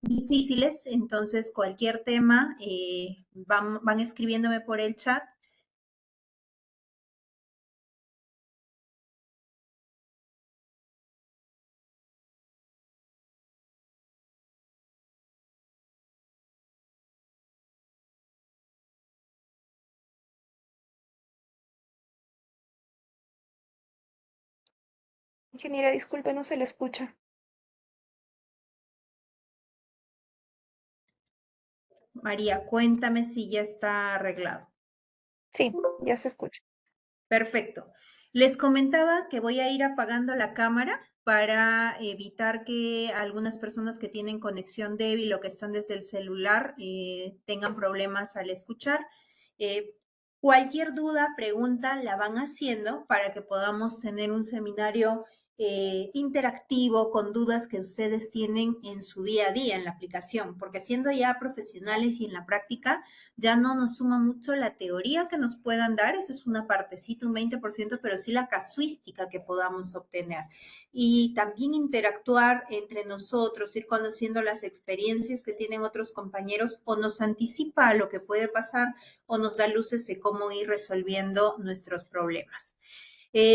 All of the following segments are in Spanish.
difíciles, entonces cualquier tema van escribiéndome por el chat. Ingeniera, disculpe, no se le escucha. María, cuéntame si ya está arreglado. Sí, ya se escucha. Perfecto. Les comentaba que voy a ir apagando la cámara para evitar que algunas personas que tienen conexión débil o que están desde el celular tengan problemas al escuchar. Eh, Cualquier duda, pregunta, la van haciendo para que podamos tener un seminario interactivo con dudas que ustedes tienen en su día a día en la aplicación, porque siendo ya profesionales y en la práctica, ya no nos suma mucho la teoría que nos puedan dar, eso es una partecita, un 20%, pero sí la casuística que podamos obtener. Y también interactuar entre nosotros, ir conociendo las experiencias que tienen otros compañeros o nos anticipa a lo que puede pasar o nos da luces de cómo ir resolviendo nuestros problemas.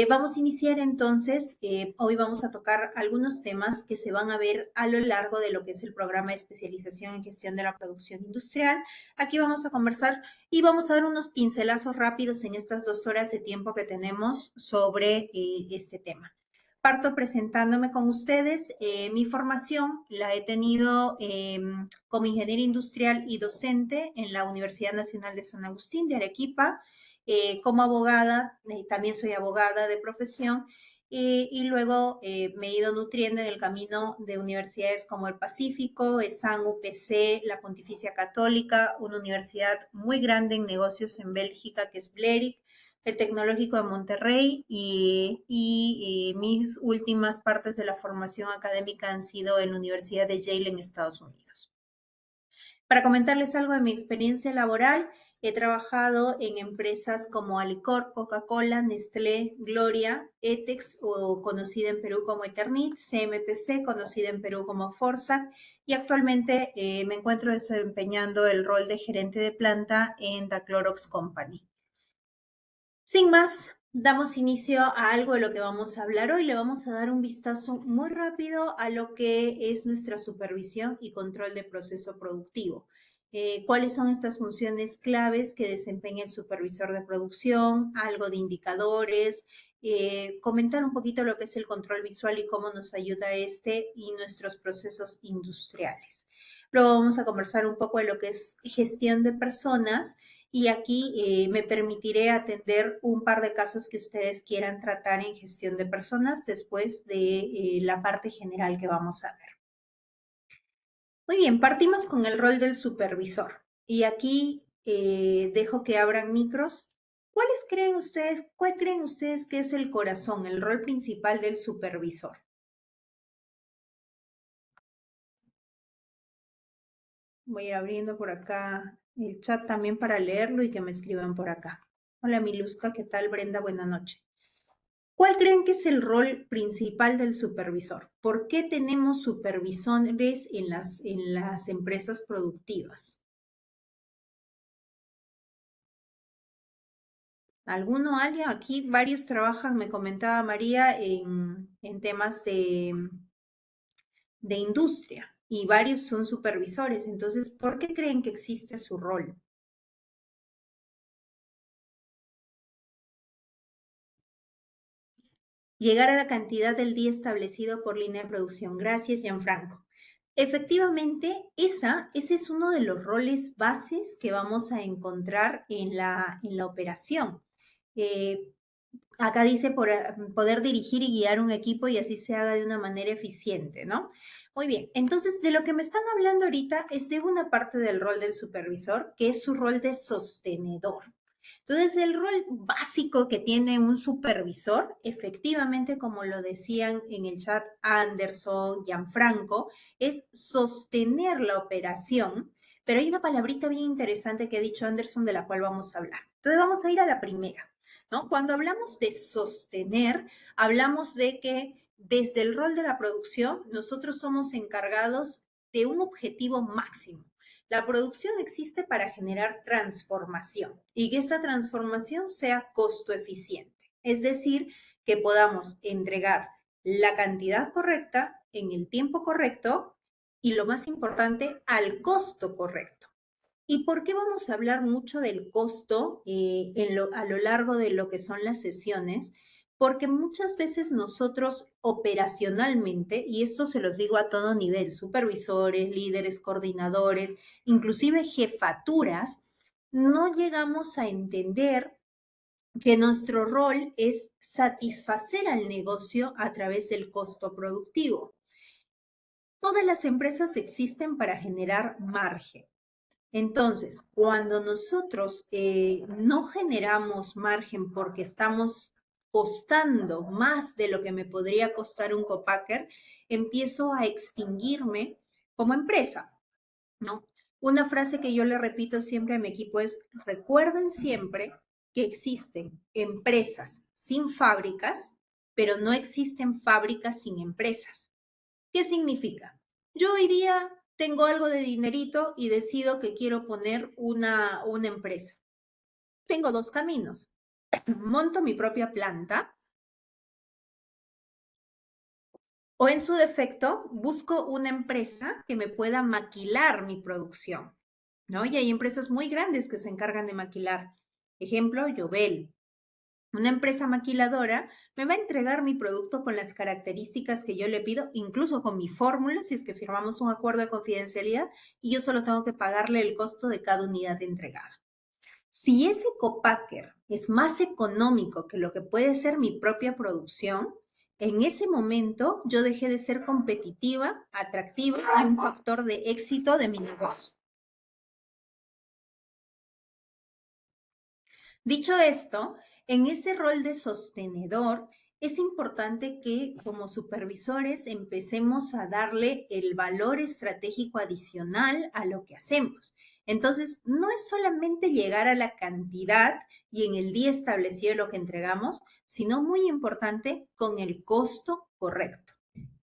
Vamos a iniciar entonces, hoy vamos a tocar algunos temas que se van a ver a lo largo de lo que es el programa de especialización en gestión de la producción industrial. Aquí vamos a conversar y vamos a dar unos pincelazos rápidos en estas 2 horas de tiempo que tenemos sobre este tema. Parto presentándome con ustedes. Mi formación la he tenido como ingeniera industrial y docente en la Universidad Nacional de San Agustín de Arequipa. Como abogada, también soy abogada de profesión, y luego me he ido nutriendo en el camino de universidades como el Pacífico, ESAN, UPC, la Pontificia Católica, una universidad muy grande en negocios en Bélgica que es Blerick, el Tecnológico de Monterrey y mis últimas partes de la formación académica han sido en la Universidad de Yale en Estados Unidos. Para comentarles algo de mi experiencia laboral, he trabajado en empresas como Alicor, Coca-Cola, Nestlé, Gloria, Etex, o conocida en Perú como Eternit, CMPC, conocida en Perú como Forza, y actualmente me encuentro desempeñando el rol de gerente de planta en The Clorox Company. Sin más, damos inicio a algo de lo que vamos a hablar hoy. Le vamos a dar un vistazo muy rápido a lo que es nuestra supervisión y control de proceso productivo. ¿Cuáles son estas funciones claves que desempeña el supervisor de producción? Algo de indicadores, comentar un poquito lo que es el control visual y cómo nos ayuda este y nuestros procesos industriales. Luego vamos a conversar un poco de lo que es gestión de personas y aquí me permitiré atender un par de casos que ustedes quieran tratar en gestión de personas después de la parte general que vamos a ver. Muy bien, partimos con el rol del supervisor. Y aquí dejo que abran micros. ¿Cuál creen ustedes que es el corazón, el rol principal del supervisor? Voy a ir abriendo por acá el chat también para leerlo y que me escriban por acá. Hola, Miluska, ¿qué tal? Brenda, buena noche. ¿Cuál creen que es el rol principal del supervisor? ¿Por qué tenemos supervisores en las empresas productivas? ¿Alguno, alguien? Aquí varios trabajan, me comentaba María, en temas de industria y varios son supervisores. Entonces, ¿por qué creen que existe su rol? Llegar a la cantidad del día establecido por línea de producción. Gracias, Gianfranco. Efectivamente, ese es uno de los roles bases que vamos a encontrar en la operación. Eh, Acá dice poder dirigir y guiar un equipo y así se haga de una manera eficiente, ¿no? Muy bien, entonces de lo que me están hablando ahorita es de una parte del rol del supervisor, que es su rol de sostenedor. Entonces, el rol básico que tiene un supervisor, efectivamente, como lo decían en el chat Anderson, Gianfranco, es sostener la operación, pero hay una palabrita bien interesante que ha dicho Anderson de la cual vamos a hablar. Entonces, vamos a ir a la primera, ¿no? Cuando hablamos de sostener, hablamos de que desde el rol de la producción, nosotros somos encargados de un objetivo máximo. La producción existe para generar transformación y que esa transformación sea costo eficiente. Es decir, que podamos entregar la cantidad correcta en el tiempo correcto y lo más importante, al costo correcto. ¿Y por qué vamos a hablar mucho del costo a lo largo de lo que son las sesiones? Porque muchas veces nosotros operacionalmente, y esto se los digo a todo nivel, supervisores, líderes, coordinadores, inclusive jefaturas, no llegamos a entender que nuestro rol es satisfacer al negocio a través del costo productivo. Todas las empresas existen para generar margen. Entonces, cuando nosotros no generamos margen porque estamos costando más de lo que me podría costar un copacker, empiezo a extinguirme como empresa, ¿no? Una frase que yo le repito siempre a mi equipo es, recuerden siempre que existen empresas sin fábricas, pero no existen fábricas sin empresas. ¿Qué significa? Yo hoy día tengo algo de dinerito y decido que quiero poner una empresa. Tengo dos caminos. Monto mi propia planta o en su defecto busco una empresa que me pueda maquilar mi producción, ¿no? Y hay empresas muy grandes que se encargan de maquilar. Ejemplo, Yobel. Una empresa maquiladora me va a entregar mi producto con las características que yo le pido, incluso con mi fórmula, si es que firmamos un acuerdo de confidencialidad, y yo solo tengo que pagarle el costo de cada unidad entregada. Si ese copacker es más económico que lo que puede ser mi propia producción, en ese momento yo dejé de ser competitiva, atractiva y un factor de éxito de mi negocio. Dicho esto, en ese rol de sostenedor, es importante que como supervisores empecemos a darle el valor estratégico adicional a lo que hacemos. Entonces, no es solamente llegar a la cantidad y en el día establecido lo que entregamos, sino muy importante con el costo correcto.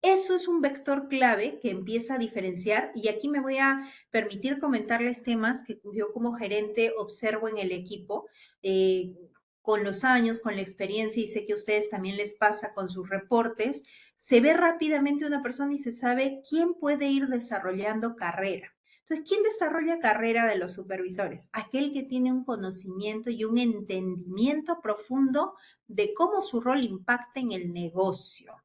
Eso es un vector clave que empieza a diferenciar y aquí me voy a permitir comentarles temas que yo como gerente observo en el equipo con los años, con la experiencia y sé que a ustedes también les pasa con sus reportes, se ve rápidamente una persona y se sabe quién puede ir desarrollando carrera. Entonces, ¿quién desarrolla carrera de los supervisores? Aquel que tiene un conocimiento y un entendimiento profundo de cómo su rol impacta en el negocio.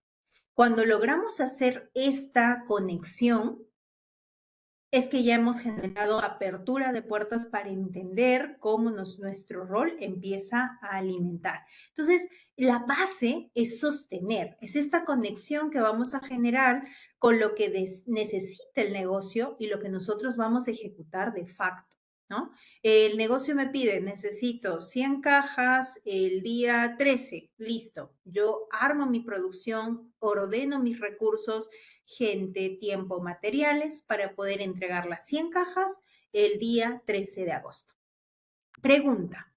Cuando logramos hacer esta conexión, es que ya hemos generado apertura de puertas para entender cómo nuestro rol empieza a alimentar. Entonces, la base es sostener, es esta conexión que vamos a generar con lo que necesita el negocio y lo que nosotros vamos a ejecutar de facto. ¿No? El negocio me pide, necesito 100 cajas el día 13, listo. Yo armo mi producción, ordeno mis recursos, gente, tiempo, materiales para poder entregar las 100 cajas el día 13 de agosto. Pregunta,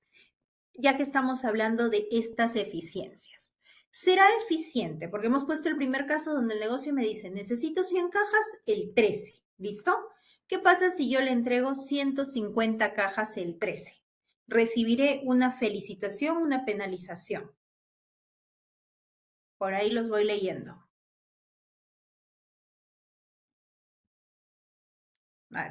ya que estamos hablando de estas eficiencias. ¿Será eficiente? Porque hemos puesto el primer caso donde el negocio me dice, necesito 100 cajas el 13, ¿listo? ¿Qué pasa si yo le entrego 150 cajas el 13? Recibiré una felicitación, una penalización. Por ahí los voy leyendo.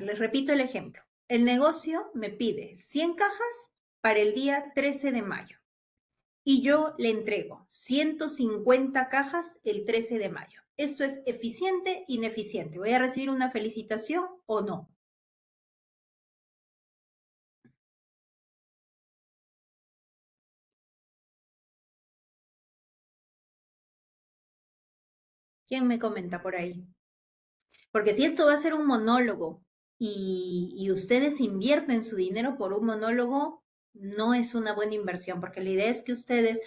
Les repito el ejemplo. El negocio me pide 100 cajas para el día 13 de mayo y yo le entrego 150 cajas el 13 de mayo. ¿Esto es eficiente, ineficiente? ¿Voy a recibir una felicitación o no? ¿Quién me comenta por ahí? Porque si esto va a ser un monólogo y ustedes invierten su dinero por un monólogo, no es una buena inversión, porque la idea es que ustedes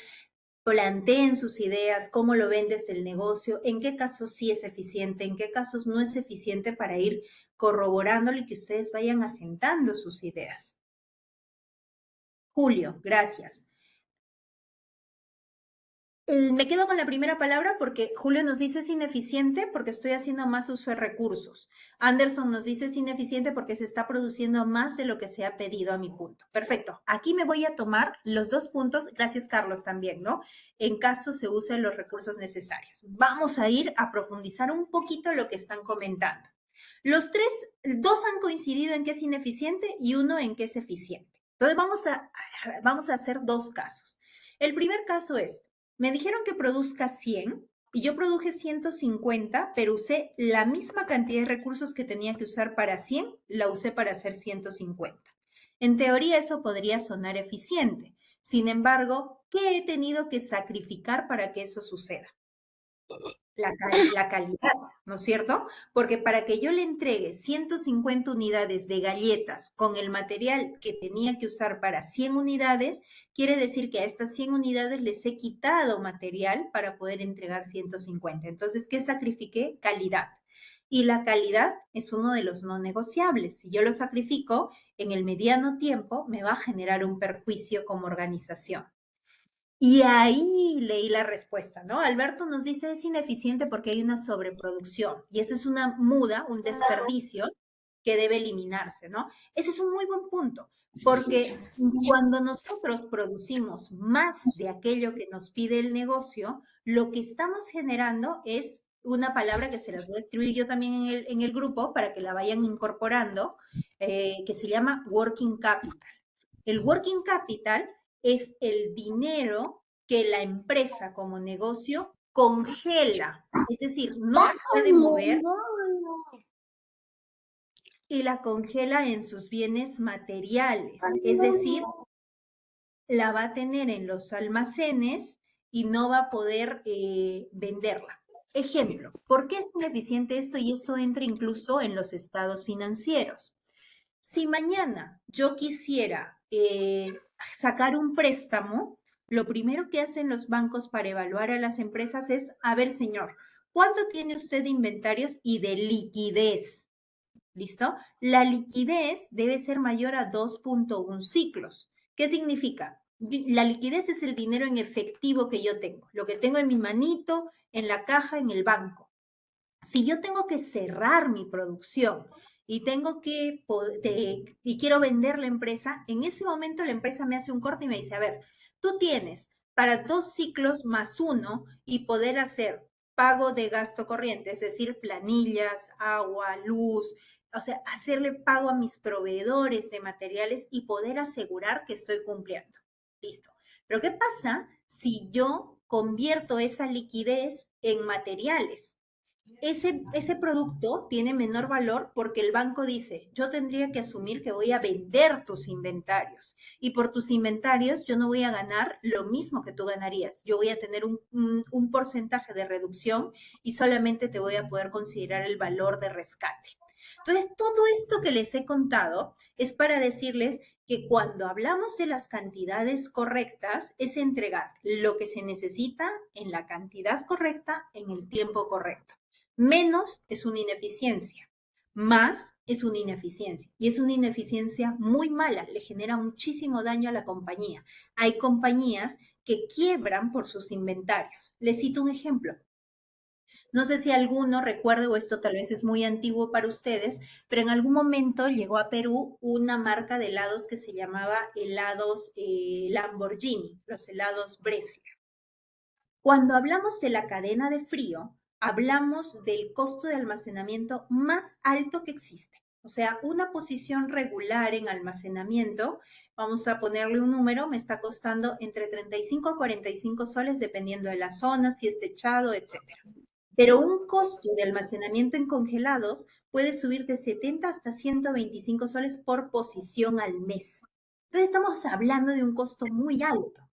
planteen sus ideas, cómo lo ven desde el negocio, en qué casos sí es eficiente, en qué casos no es eficiente para ir corroborándolo y que ustedes vayan asentando sus ideas. Julio, gracias. Me quedo con la primera palabra porque Julio nos dice es ineficiente porque estoy haciendo más uso de recursos. Anderson nos dice es ineficiente porque se está produciendo más de lo que se ha pedido a mi punto. Perfecto. Aquí me voy a tomar los 2 puntos, gracias Carlos también, ¿no? En caso se usen los recursos necesarios. Vamos a ir a profundizar un poquito lo que están comentando. Dos han coincidido en que es ineficiente y uno en que es eficiente. Entonces vamos a hacer 2 casos. El primer caso es, me dijeron que produzca 100 y yo produje 150, pero usé la misma cantidad de recursos que tenía que usar para 100, la usé para hacer 150. En teoría eso podría sonar eficiente. Sin embargo, ¿qué he tenido que sacrificar para que eso suceda? La calidad, ¿no es cierto? Porque para que yo le entregue 150 unidades de galletas con el material que tenía que usar para 100 unidades, quiere decir que a estas 100 unidades les he quitado material para poder entregar 150. Entonces, ¿qué sacrifiqué? Calidad. Y la calidad es uno de los no negociables. Si yo lo sacrifico, en el mediano tiempo me va a generar un perjuicio como organización. Y ahí leí la respuesta, ¿no? Alberto nos dice es ineficiente porque hay una sobreproducción y eso es una muda, un desperdicio que debe eliminarse, ¿no? Ese es un muy buen punto, porque cuando nosotros producimos más de aquello que nos pide el negocio, lo que estamos generando es una palabra que se las voy a escribir yo también en el grupo para que la vayan incorporando, que se llama working capital. El working capital es el dinero que la empresa como negocio congela, es decir, no se puede mover y la congela en sus bienes materiales, es decir, la va a tener en los almacenes y no va a poder venderla. Ejemplo, ¿por qué es ineficiente esto? Y esto entra incluso en los estados financieros. Si mañana yo quisiera sacar un préstamo, lo primero que hacen los bancos para evaluar a las empresas es, a ver, señor, ¿cuánto tiene usted de inventarios y de liquidez? ¿Listo? La liquidez debe ser mayor a 2.1 ciclos. ¿Qué significa? La liquidez es el dinero en efectivo que yo tengo, lo que tengo en mi manito, en la caja, en el banco. Si yo tengo que cerrar mi producción y y quiero vender la empresa, en ese momento la empresa me hace un corte y me dice, a ver, tú tienes para 2 ciclos más 1 y poder hacer pago de gasto corriente, es decir, planillas, agua, luz, o sea, hacerle pago a mis proveedores de materiales y poder asegurar que estoy cumpliendo. Listo. Pero ¿qué pasa si yo convierto esa liquidez en materiales? Ese producto tiene menor valor porque el banco dice, yo tendría que asumir que voy a vender tus inventarios y por tus inventarios yo no voy a ganar lo mismo que tú ganarías. Yo voy a tener un porcentaje de reducción y solamente te voy a poder considerar el valor de rescate. Entonces, todo esto que les he contado es para decirles que cuando hablamos de las cantidades correctas es entregar lo que se necesita en la cantidad correcta en el tiempo correcto. Menos es una ineficiencia, más es una ineficiencia y es una ineficiencia muy mala, le genera muchísimo daño a la compañía. Hay compañías que quiebran por sus inventarios. Les cito un ejemplo. No sé si alguno recuerde, o esto tal vez es muy antiguo para ustedes, pero en algún momento llegó a Perú una marca de helados que se llamaba helados Lamborghini, los helados Brescia. Cuando hablamos de la cadena de frío, hablamos del costo de almacenamiento más alto que existe. O sea, una posición regular en almacenamiento, vamos a ponerle un número, me está costando entre 35 a 45 soles dependiendo de la zona, si es techado, etcétera. Pero un costo de almacenamiento en congelados puede subir de 70 hasta 125 soles por posición al mes. Entonces estamos hablando de un costo muy alto.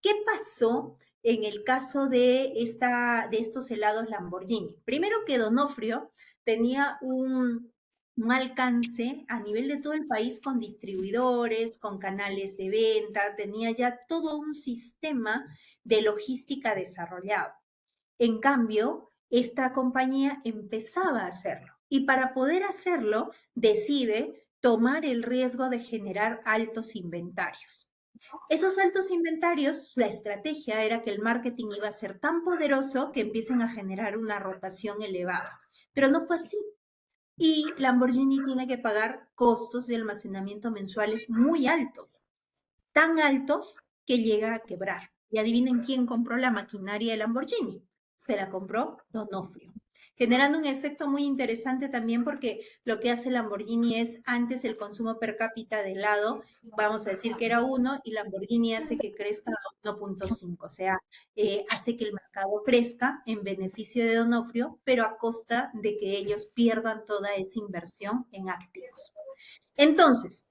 ¿Qué pasó en el caso de estos helados Lamborghini? Primero que Donofrio tenía un alcance a nivel de todo el país con distribuidores, con canales de venta, tenía ya todo un sistema de logística desarrollado. En cambio, esta compañía empezaba a hacerlo y para poder hacerlo decide tomar el riesgo de generar altos inventarios. Esos altos inventarios, la estrategia era que el marketing iba a ser tan poderoso que empiecen a generar una rotación elevada. Pero no fue así. Y Lamborghini tiene que pagar costos de almacenamiento mensuales muy altos, tan altos que llega a quebrar. Y adivinen quién compró la maquinaria de Lamborghini. Se la compró Donofrio, generando un efecto muy interesante también porque lo que hace Lamborghini es antes el consumo per cápita de helado, vamos a decir que era 1 y Lamborghini hace que crezca a 1.5, o sea, hace que el mercado crezca en beneficio de Donofrio, pero a costa de que ellos pierdan toda esa inversión en activos. Entonces,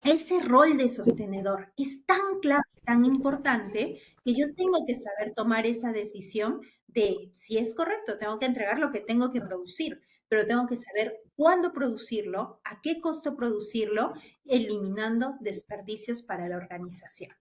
ese rol de sostenedor es tan clave, tan importante, que yo tengo que saber tomar esa decisión de si es correcto, tengo que entregar lo que tengo que producir, pero tengo que saber cuándo producirlo, a qué costo producirlo, eliminando desperdicios para la organización.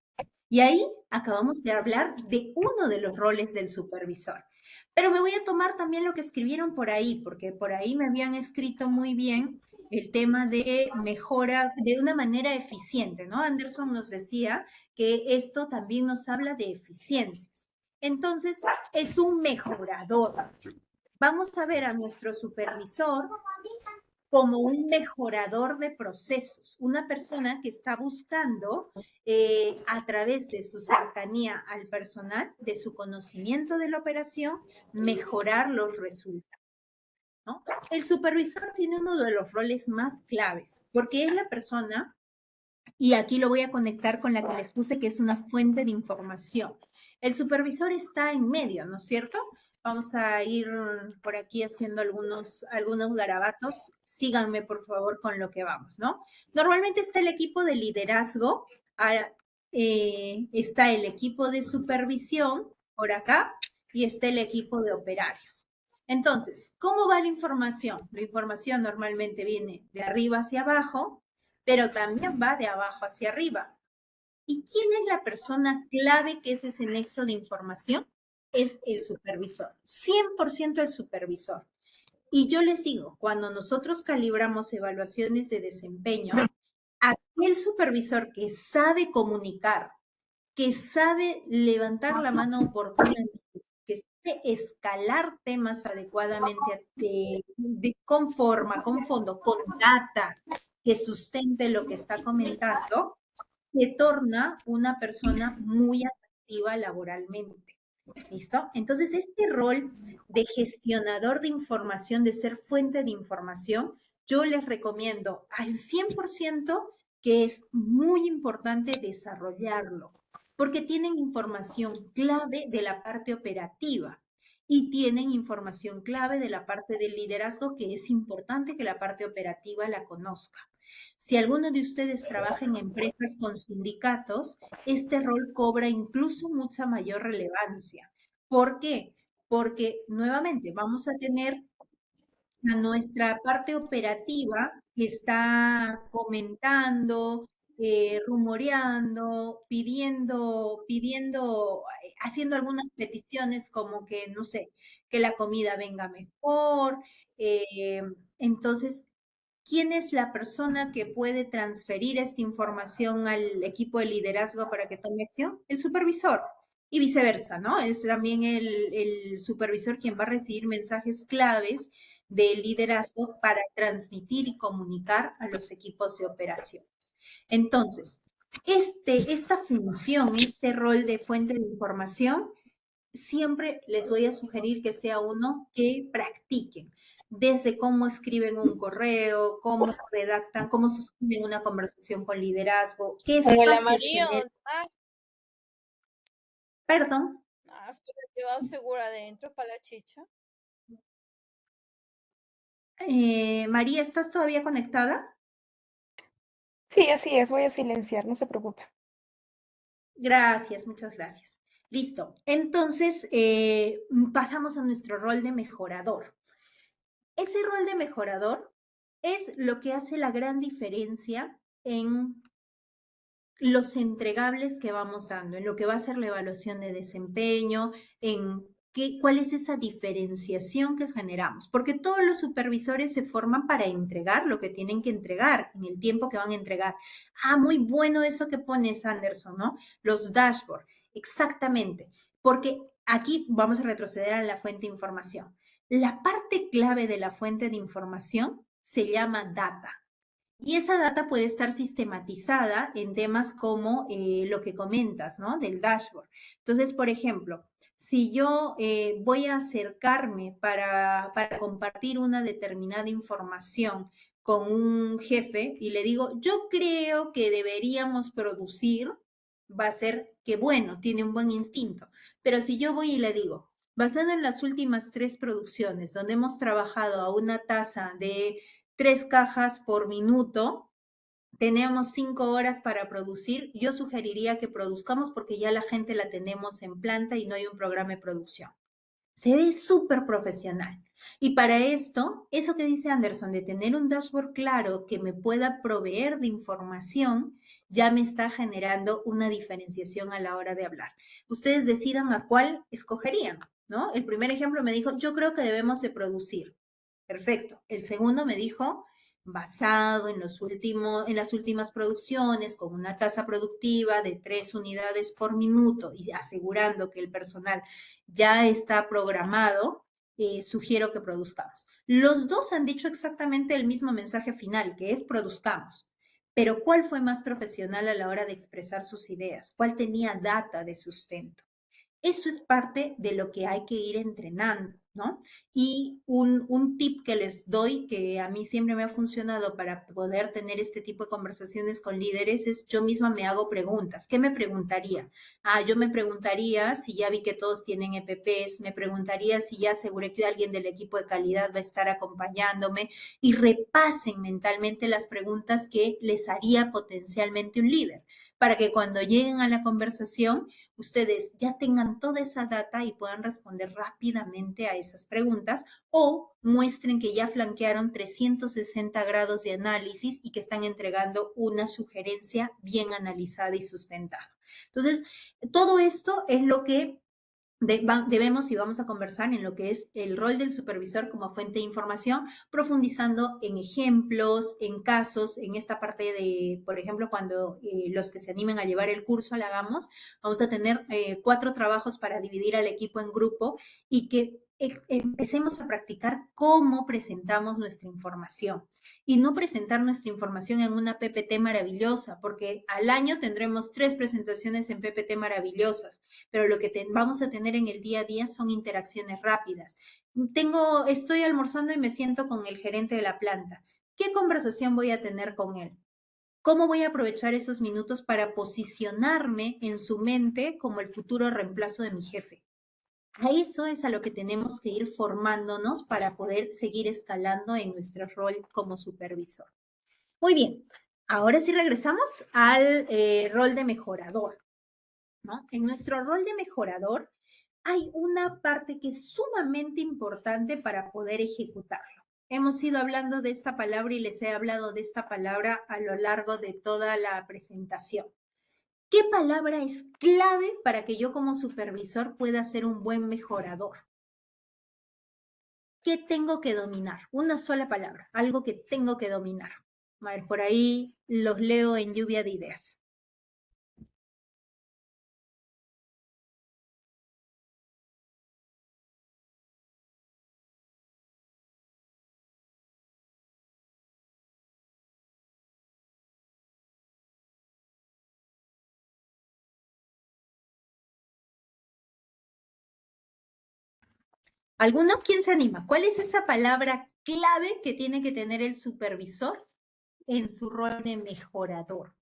Y ahí acabamos de hablar de uno de los roles del supervisor. Pero me voy a tomar también lo que escribieron por ahí, porque por ahí me habían escrito muy bien el tema de mejora de una manera eficiente, ¿no? Anderson nos decía que esto también nos habla de eficiencias. Entonces, es un mejorador. Vamos a ver a nuestro supervisor como un mejorador de procesos, una persona que está buscando a través de su cercanía al personal, de su conocimiento de la operación, mejorar los resultados. ¿No? El supervisor tiene uno de los roles más claves, porque es la persona, y aquí lo voy a conectar con la que les puse, que es una fuente de información. El supervisor está en medio, ¿no es cierto? Vamos a ir por aquí haciendo algunos garabatos. Síganme, por favor, con lo que vamos, ¿no? Normalmente está el equipo de liderazgo, está el equipo de supervisión por acá y está el equipo de operarios. Entonces, ¿cómo va la información? La información normalmente viene de arriba hacia abajo, pero también va de abajo hacia arriba. ¿Y quién es la persona clave que es ese nexo de información? Es el supervisor, 100% el supervisor. Y yo les digo, cuando nosotros calibramos evaluaciones de desempeño, aquel supervisor que sabe comunicar, que sabe levantar la mano oportunamente, que sabe escalar temas adecuadamente con forma, con fondo, con data, que sustente lo que está comentando, se torna una persona muy atractiva laboralmente. ¿Listo? Entonces, este rol de gestionador de información, de ser fuente de información, yo les recomiendo al 100% que es muy importante desarrollarlo, porque tienen información clave de la parte operativa y tienen información clave de la parte del liderazgo que es importante que la parte operativa la conozca. Si alguno de ustedes trabaja en empresas con sindicatos, este rol cobra incluso mucha mayor relevancia. ¿Por qué? Porque nuevamente vamos a tener a nuestra parte operativa que está comentando, rumoreando, haciendo algunas peticiones como que, no sé, que la comida venga mejor. eh, entonces, ¿quién es la persona que puede transferir esta información al equipo de liderazgo para que tome acción? El supervisor. Y viceversa, ¿no? Es también el supervisor quien va a recibir mensajes claves de liderazgo para transmitir y comunicar a los equipos de operaciones. Entonces, esta función, este rol de fuente de información, siempre les voy a sugerir que sea uno que practiquen, desde cómo escriben un correo, cómo redactan, cómo sostienen una conversación con liderazgo, qué Con el espacios amarillo, generan. Perdón, se lo he llevado seguro adentro para la chicha. María, ¿estás todavía conectada? Sí, así es, voy a silenciar, no se preocupe. Gracias, muchas gracias. Listo. Entonces, pasamos a nuestro rol de mejorador. Ese rol de mejorador es lo que hace la gran diferencia en los entregables que vamos dando, en lo que va a ser la evaluación de desempeño, en ¿Cuál es esa diferenciación que generamos? Porque todos los supervisores se forman para entregar lo que tienen que entregar en el tiempo que van a entregar. Ah, muy bueno eso que pones, Anderson, ¿no? Los dashboards, exactamente. Porque aquí vamos a retroceder a la fuente de información. La parte clave de la fuente de información se llama data. Y esa data puede estar sistematizada en temas como lo que comentas, ¿no? Del dashboard. Entonces, por ejemplo, si yo voy a acercarme para compartir una determinada información con un jefe y le digo, yo creo que deberíamos producir, va a ser que, bueno, tiene un buen instinto. Pero si yo voy y le digo, basado en las últimas 3 producciones, donde hemos trabajado a una tasa de 3 cajas por minuto, tenemos 5 horas para producir, yo sugeriría que produzcamos porque ya la gente la tenemos en planta y no hay un programa de producción. Se ve súper profesional. Y para esto, eso que dice Anderson, de tener un dashboard claro que me pueda proveer de información, ya me está generando una diferenciación a la hora de hablar. Ustedes decidan a cuál escogerían, ¿no? El primer ejemplo me dijo, yo creo que debemos de producir. Perfecto. El segundo me dijo, basado en las últimas producciones, con una tasa productiva de 3 unidades por minuto y asegurando que el personal ya está programado, sugiero que produzcamos. Los dos han dicho exactamente el mismo mensaje final, que es produzcamos. Pero ¿cuál fue más profesional a la hora de expresar sus ideas? ¿Cuál tenía data de sustento? Eso es parte de lo que hay que ir entrenando, ¿no? Y un tip que les doy, que a mí siempre me ha funcionado para poder tener este tipo de conversaciones con líderes, es yo misma me hago preguntas. ¿Qué me preguntaría? Ah, yo me preguntaría si ya vi que todos tienen EPPs, me preguntaría si ya aseguré que alguien del equipo de calidad va a estar acompañándome y repasen mentalmente las preguntas que les haría potencialmente un líder, para que cuando lleguen a la conversación ustedes ya tengan toda esa data y puedan responder rápidamente a esas preguntas o muestren que ya flanquearon 360 grados de análisis y que están entregando una sugerencia bien analizada y sustentada. Entonces, todo esto es lo que debemos y vamos a conversar en lo que es el rol del supervisor como fuente de información, profundizando en ejemplos, en casos, en esta parte de, por ejemplo, cuando los que se animen a llevar el curso la hagamos, vamos a tener 4 trabajos para dividir al equipo en grupo y que empecemos a practicar cómo presentamos nuestra información y no presentar nuestra información en una PPT maravillosa, porque al año tendremos 3 presentaciones en PPT maravillosas, pero lo que vamos a tener en el día a día son interacciones rápidas. Estoy almorzando y me siento con el gerente de la planta. ¿Qué conversación voy a tener con él? ¿Cómo voy a aprovechar esos minutos para posicionarme en su mente como el futuro reemplazo de mi jefe? A eso es a lo que tenemos que ir formándonos para poder seguir escalando en nuestro rol como supervisor. Muy bien, ahora sí regresamos al rol de mejorador, ¿no? En nuestro rol de mejorador hay una parte que es sumamente importante para poder ejecutarlo. Hemos ido hablando de esta palabra y les he hablado de esta palabra a lo largo de toda la presentación. ¿Qué palabra es clave para que yo como supervisor pueda ser un buen mejorador? ¿Qué tengo que dominar? Una sola palabra, algo que tengo que dominar. A ver, por ahí los leo en lluvia de ideas. ¿Alguno? ¿Quién se anima? ¿Cuál es esa palabra clave que tiene que tener el supervisor en su rol de mejorador?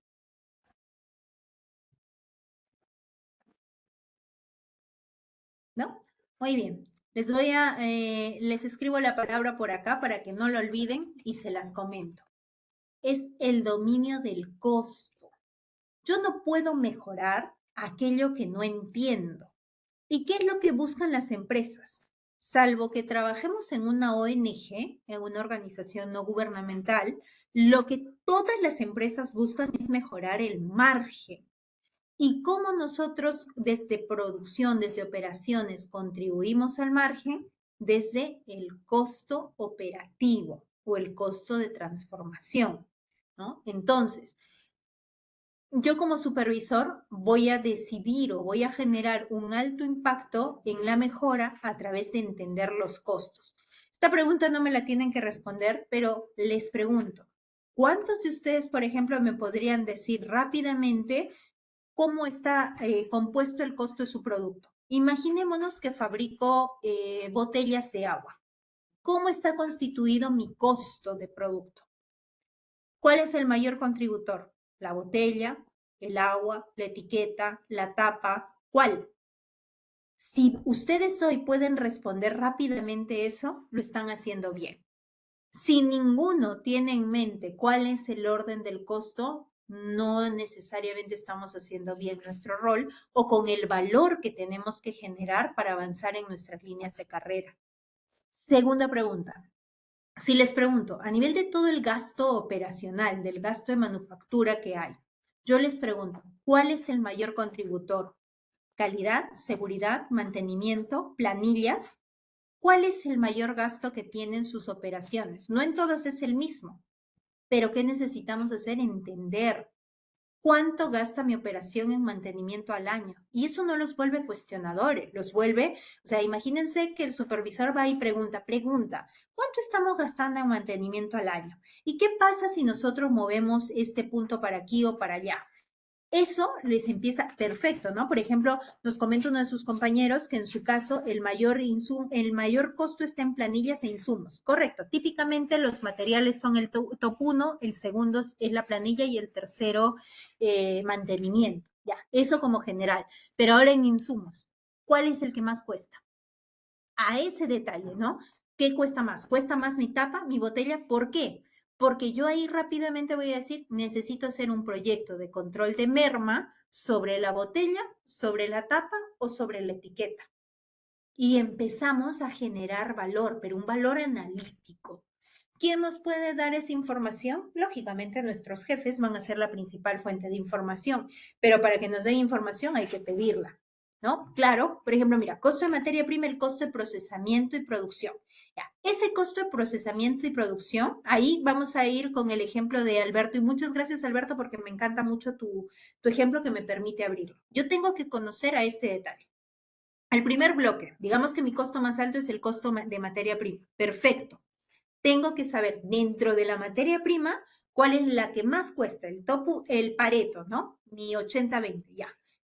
¿No? Muy bien. Les escribo la palabra por acá para que no lo olviden y se las comento. Es el dominio del costo. Yo no puedo mejorar aquello que no entiendo. ¿Y qué es lo que buscan las empresas? Salvo que trabajemos en una ONG, en una organización no gubernamental, lo que todas las empresas buscan es mejorar el margen. y cómo nosotros desde producción, desde operaciones, contribuimos al margen desde el costo operativo o el costo de transformación, ¿no? Entonces, yo como supervisor voy a decidir o voy a generar un alto impacto en la mejora a través de entender los costos. Esta pregunta no me la tienen que responder, pero les pregunto, ¿cuántos de ustedes, por ejemplo, me podrían decir rápidamente cómo está compuesto el costo de su producto? Imaginémonos que fabrico botellas de agua. ¿Cómo está constituido mi costo de producto? ¿Cuál es el mayor contributor? ¿La botella, el agua, la etiqueta, la tapa? ¿Cuál? Si ustedes hoy pueden responder rápidamente eso, lo están haciendo bien. Si ninguno tiene en mente cuál es el orden del costo, no necesariamente estamos haciendo bien nuestro rol o con el valor que tenemos que generar para avanzar en nuestras líneas de carrera. Segunda pregunta. Si les pregunto, a nivel de todo el gasto operacional, del gasto de manufactura que hay, yo les pregunto, ¿cuál es el mayor contributor? ¿Calidad, seguridad, mantenimiento, planillas? ¿Cuál es el mayor gasto que tienen sus operaciones? No en todas es el mismo, pero ¿qué necesitamos hacer? Entender cuánto gasta mi operación en mantenimiento al año. Y eso no los vuelve cuestionadores, los vuelve, o sea, imagínense que el supervisor va y pregunta, ¿cuánto estamos gastando en mantenimiento al año? ¿Y qué pasa si nosotros movemos este punto para aquí o para allá? Eso les empieza perfecto, ¿no? Por ejemplo, nos comenta uno de sus compañeros que en su caso el mayor costo está en planillas e insumos. Correcto. Típicamente los materiales son el top 1, el segundo es la planilla y el tercero mantenimiento. Ya, eso como general. Pero ahora en insumos, ¿cuál es el que más cuesta? A ese detalle, ¿no? ¿Qué cuesta más? ¿Cuesta más mi tapa, mi botella? ¿Por qué? Porque yo ahí rápidamente voy a decir, necesito hacer un proyecto de control de merma sobre la botella, sobre la tapa o sobre la etiqueta. Y empezamos a generar valor, pero un valor analítico. ¿Quién nos puede dar esa información? Lógicamente nuestros jefes van a ser la principal fuente de información, pero para que nos den información hay que pedirla, ¿no? Claro, por ejemplo, mira, costo de materia prima, el costo de procesamiento y producción. Ya, ese costo de procesamiento y producción, ahí vamos a ir con el ejemplo de Alberto, y muchas gracias Alberto porque me encanta mucho tu ejemplo que me permite abrirlo. Yo tengo que conocer a este detalle. El primer bloque, digamos que mi costo más alto es el costo de materia prima. Perfecto. Tengo que saber dentro de la materia prima cuál es la que más cuesta, el Pareto, ¿no? Mi 80-20, ya.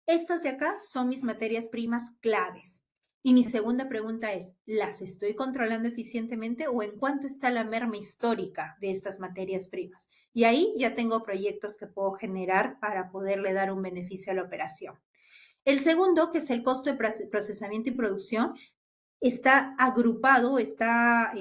Estas de acá son mis materias primas claves. Y mi segunda pregunta es, ¿las estoy controlando eficientemente o en cuánto está la merma histórica de estas materias primas? Y ahí ya tengo proyectos que puedo generar para poderle dar un beneficio a la operación. El segundo, que es el costo de procesamiento y producción, está agrupado, está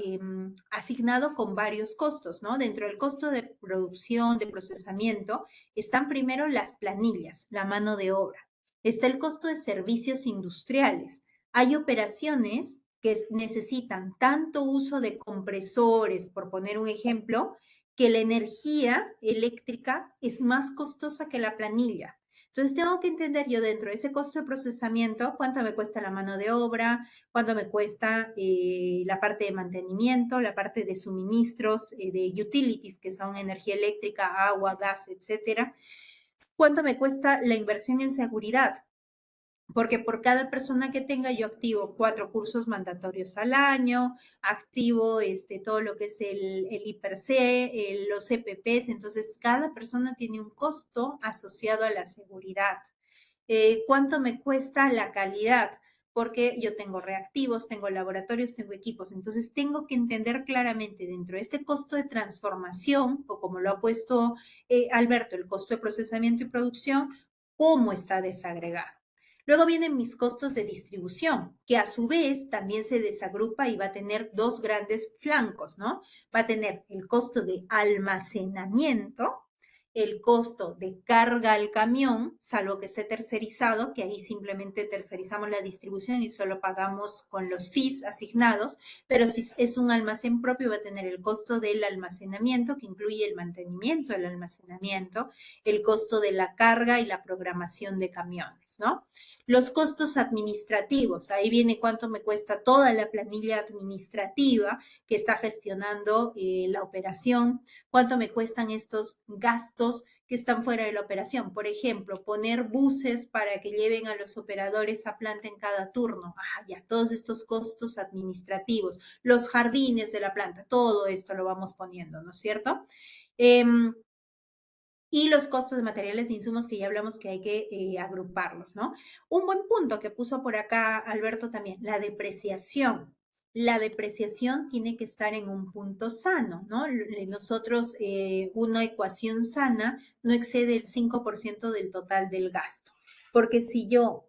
asignado con varios costos, ¿no? Dentro del costo de producción, de procesamiento, están primero las planillas, la mano de obra. Está el costo de servicios industriales. Hay operaciones que necesitan tanto uso de compresores, por poner un ejemplo, que la energía eléctrica es más costosa que la planilla. Entonces tengo que entender yo dentro de ese costo de procesamiento cuánto me cuesta la mano de obra, cuánto me cuesta la parte de mantenimiento, la parte de suministros, de utilities, que son energía eléctrica, agua, gas, etcétera. Cuánto me cuesta la inversión en seguridad, porque por cada persona que tenga yo activo 4 cursos mandatorios al año, activo todo lo que es el IPRC, los EPPs, entonces cada persona tiene un costo asociado a la seguridad. ¿Cuánto me cuesta la calidad? Porque yo tengo reactivos, tengo laboratorios, tengo equipos, entonces tengo que entender claramente dentro de este costo de transformación, o como lo ha puesto Alberto, el costo de procesamiento y producción, cómo está desagregado. Luego vienen mis costos de distribución, que a su vez también se desagrupa y va a tener dos grandes flancos, ¿no? Va a tener el costo de almacenamiento el costo de carga al camión, salvo que esté tercerizado, que ahí simplemente tercerizamos la distribución y solo pagamos con los fees asignados, pero si es un almacén propio va a tener el costo del almacenamiento, que incluye el mantenimiento del almacenamiento, el costo de la carga y la programación de camiones, ¿no? Los costos administrativos, ahí viene cuánto me cuesta toda la planilla administrativa que está gestionando la operación, cuánto me cuestan estos gastos que están fuera de la operación. Por ejemplo, poner buses para que lleven a los operadores a planta en cada turno. Ya, todos estos costos administrativos, los jardines de la planta, todo esto lo vamos poniendo, ¿no es cierto? Y los costos de materiales e insumos que ya hablamos que hay que agruparlos, ¿no? Un buen punto que puso por acá Alberto también, la depreciación. La depreciación tiene que estar en un punto sano, ¿no? Nosotros, una ecuación sana no excede el 5% del total del gasto, porque si yo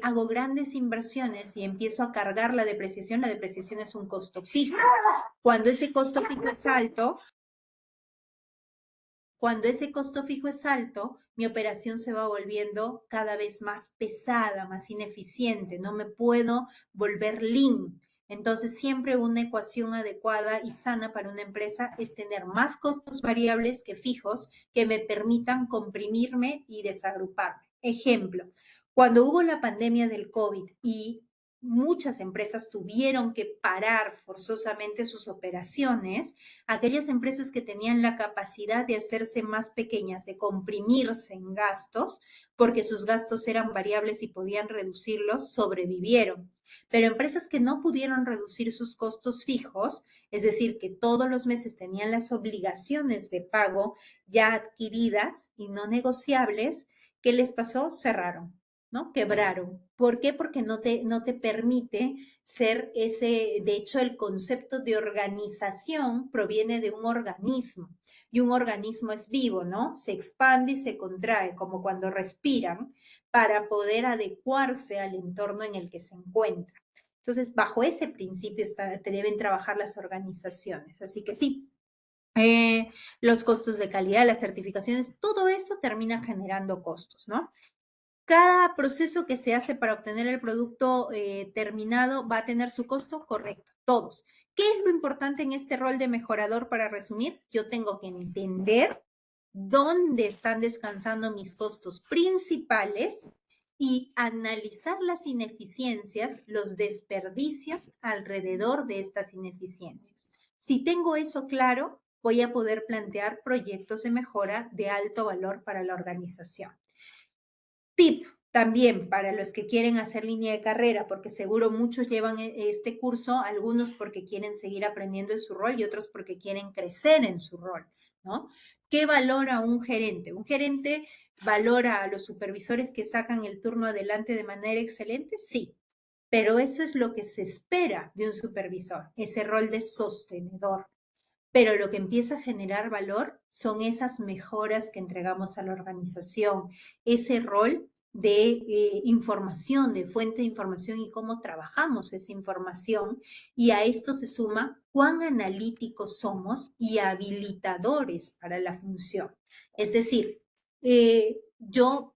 hago grandes inversiones y empiezo a cargar la depreciación es un costo fijo. Cuando ese costo fijo es alto, cuando ese costo fijo es alto, mi operación se va volviendo cada vez más pesada, más ineficiente, no me puedo volver lean. Entonces, siempre una ecuación adecuada y sana para una empresa es tener más costos variables que fijos que me permitan comprimirme y desagruparme. Ejemplo, cuando hubo la pandemia del COVID y muchas empresas tuvieron que parar forzosamente sus operaciones, aquellas empresas que tenían la capacidad de hacerse más pequeñas, de comprimirse en gastos, porque sus gastos eran variables y podían reducirlos, sobrevivieron. Pero empresas que no pudieron reducir sus costos fijos, es decir, que todos los meses tenían las obligaciones de pago ya adquiridas y no negociables, ¿qué les pasó? Cerraron, ¿no? Quebraron. ¿Por qué? Porque no te permite ser ese, de hecho, el concepto de organización proviene de un organismo y un organismo es vivo, ¿no? Se expande y se contrae, como cuando respiran, para poder adecuarse al entorno en el que se encuentra. Entonces, bajo ese principio te deben trabajar las organizaciones. Así que sí, los costos de calidad, las certificaciones, todo eso termina generando costos, ¿no? Cada proceso que se hace para obtener el producto terminado va a tener su costo, correcto, todos. ¿Qué es lo importante en este rol de mejorador para resumir? Yo tengo que entender dónde están descansando mis costos principales y analizar las ineficiencias, los desperdicios alrededor de estas ineficiencias. Si tengo eso claro, voy a poder plantear proyectos de mejora de alto valor para la organización. Tip también para los que quieren hacer línea de carrera, porque seguro muchos llevan este curso, algunos porque quieren seguir aprendiendo en su rol y otros porque quieren crecer en su rol, ¿no? ¿Qué valora un gerente? Un gerente valora a los supervisores que sacan el turno adelante de manera excelente, sí, pero eso es lo que se espera de un supervisor, ese rol de sostenedor. Pero lo que empieza a generar valor son esas mejoras que entregamos a la organización, ese rol de información, de fuente de información y cómo trabajamos esa información. Y a esto se suma cuán analíticos somos y habilitadores para la función. Es decir, yo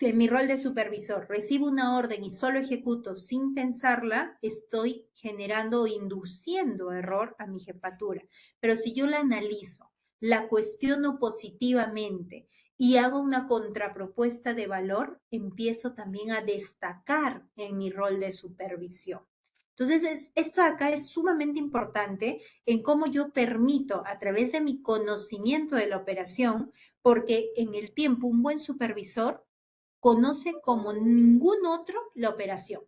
en mi rol de supervisor recibo una orden y solo ejecuto sin pensarla, estoy generando o induciendo error a mi jefatura. Pero si yo la analizo, la cuestiono positivamente y hago una contrapropuesta de valor, empiezo también a destacar en mi rol de supervisión. Entonces, esto acá es sumamente importante en cómo yo permito a través de mi conocimiento de la operación, porque en el tiempo un buen supervisor conoce como ningún otro la operación.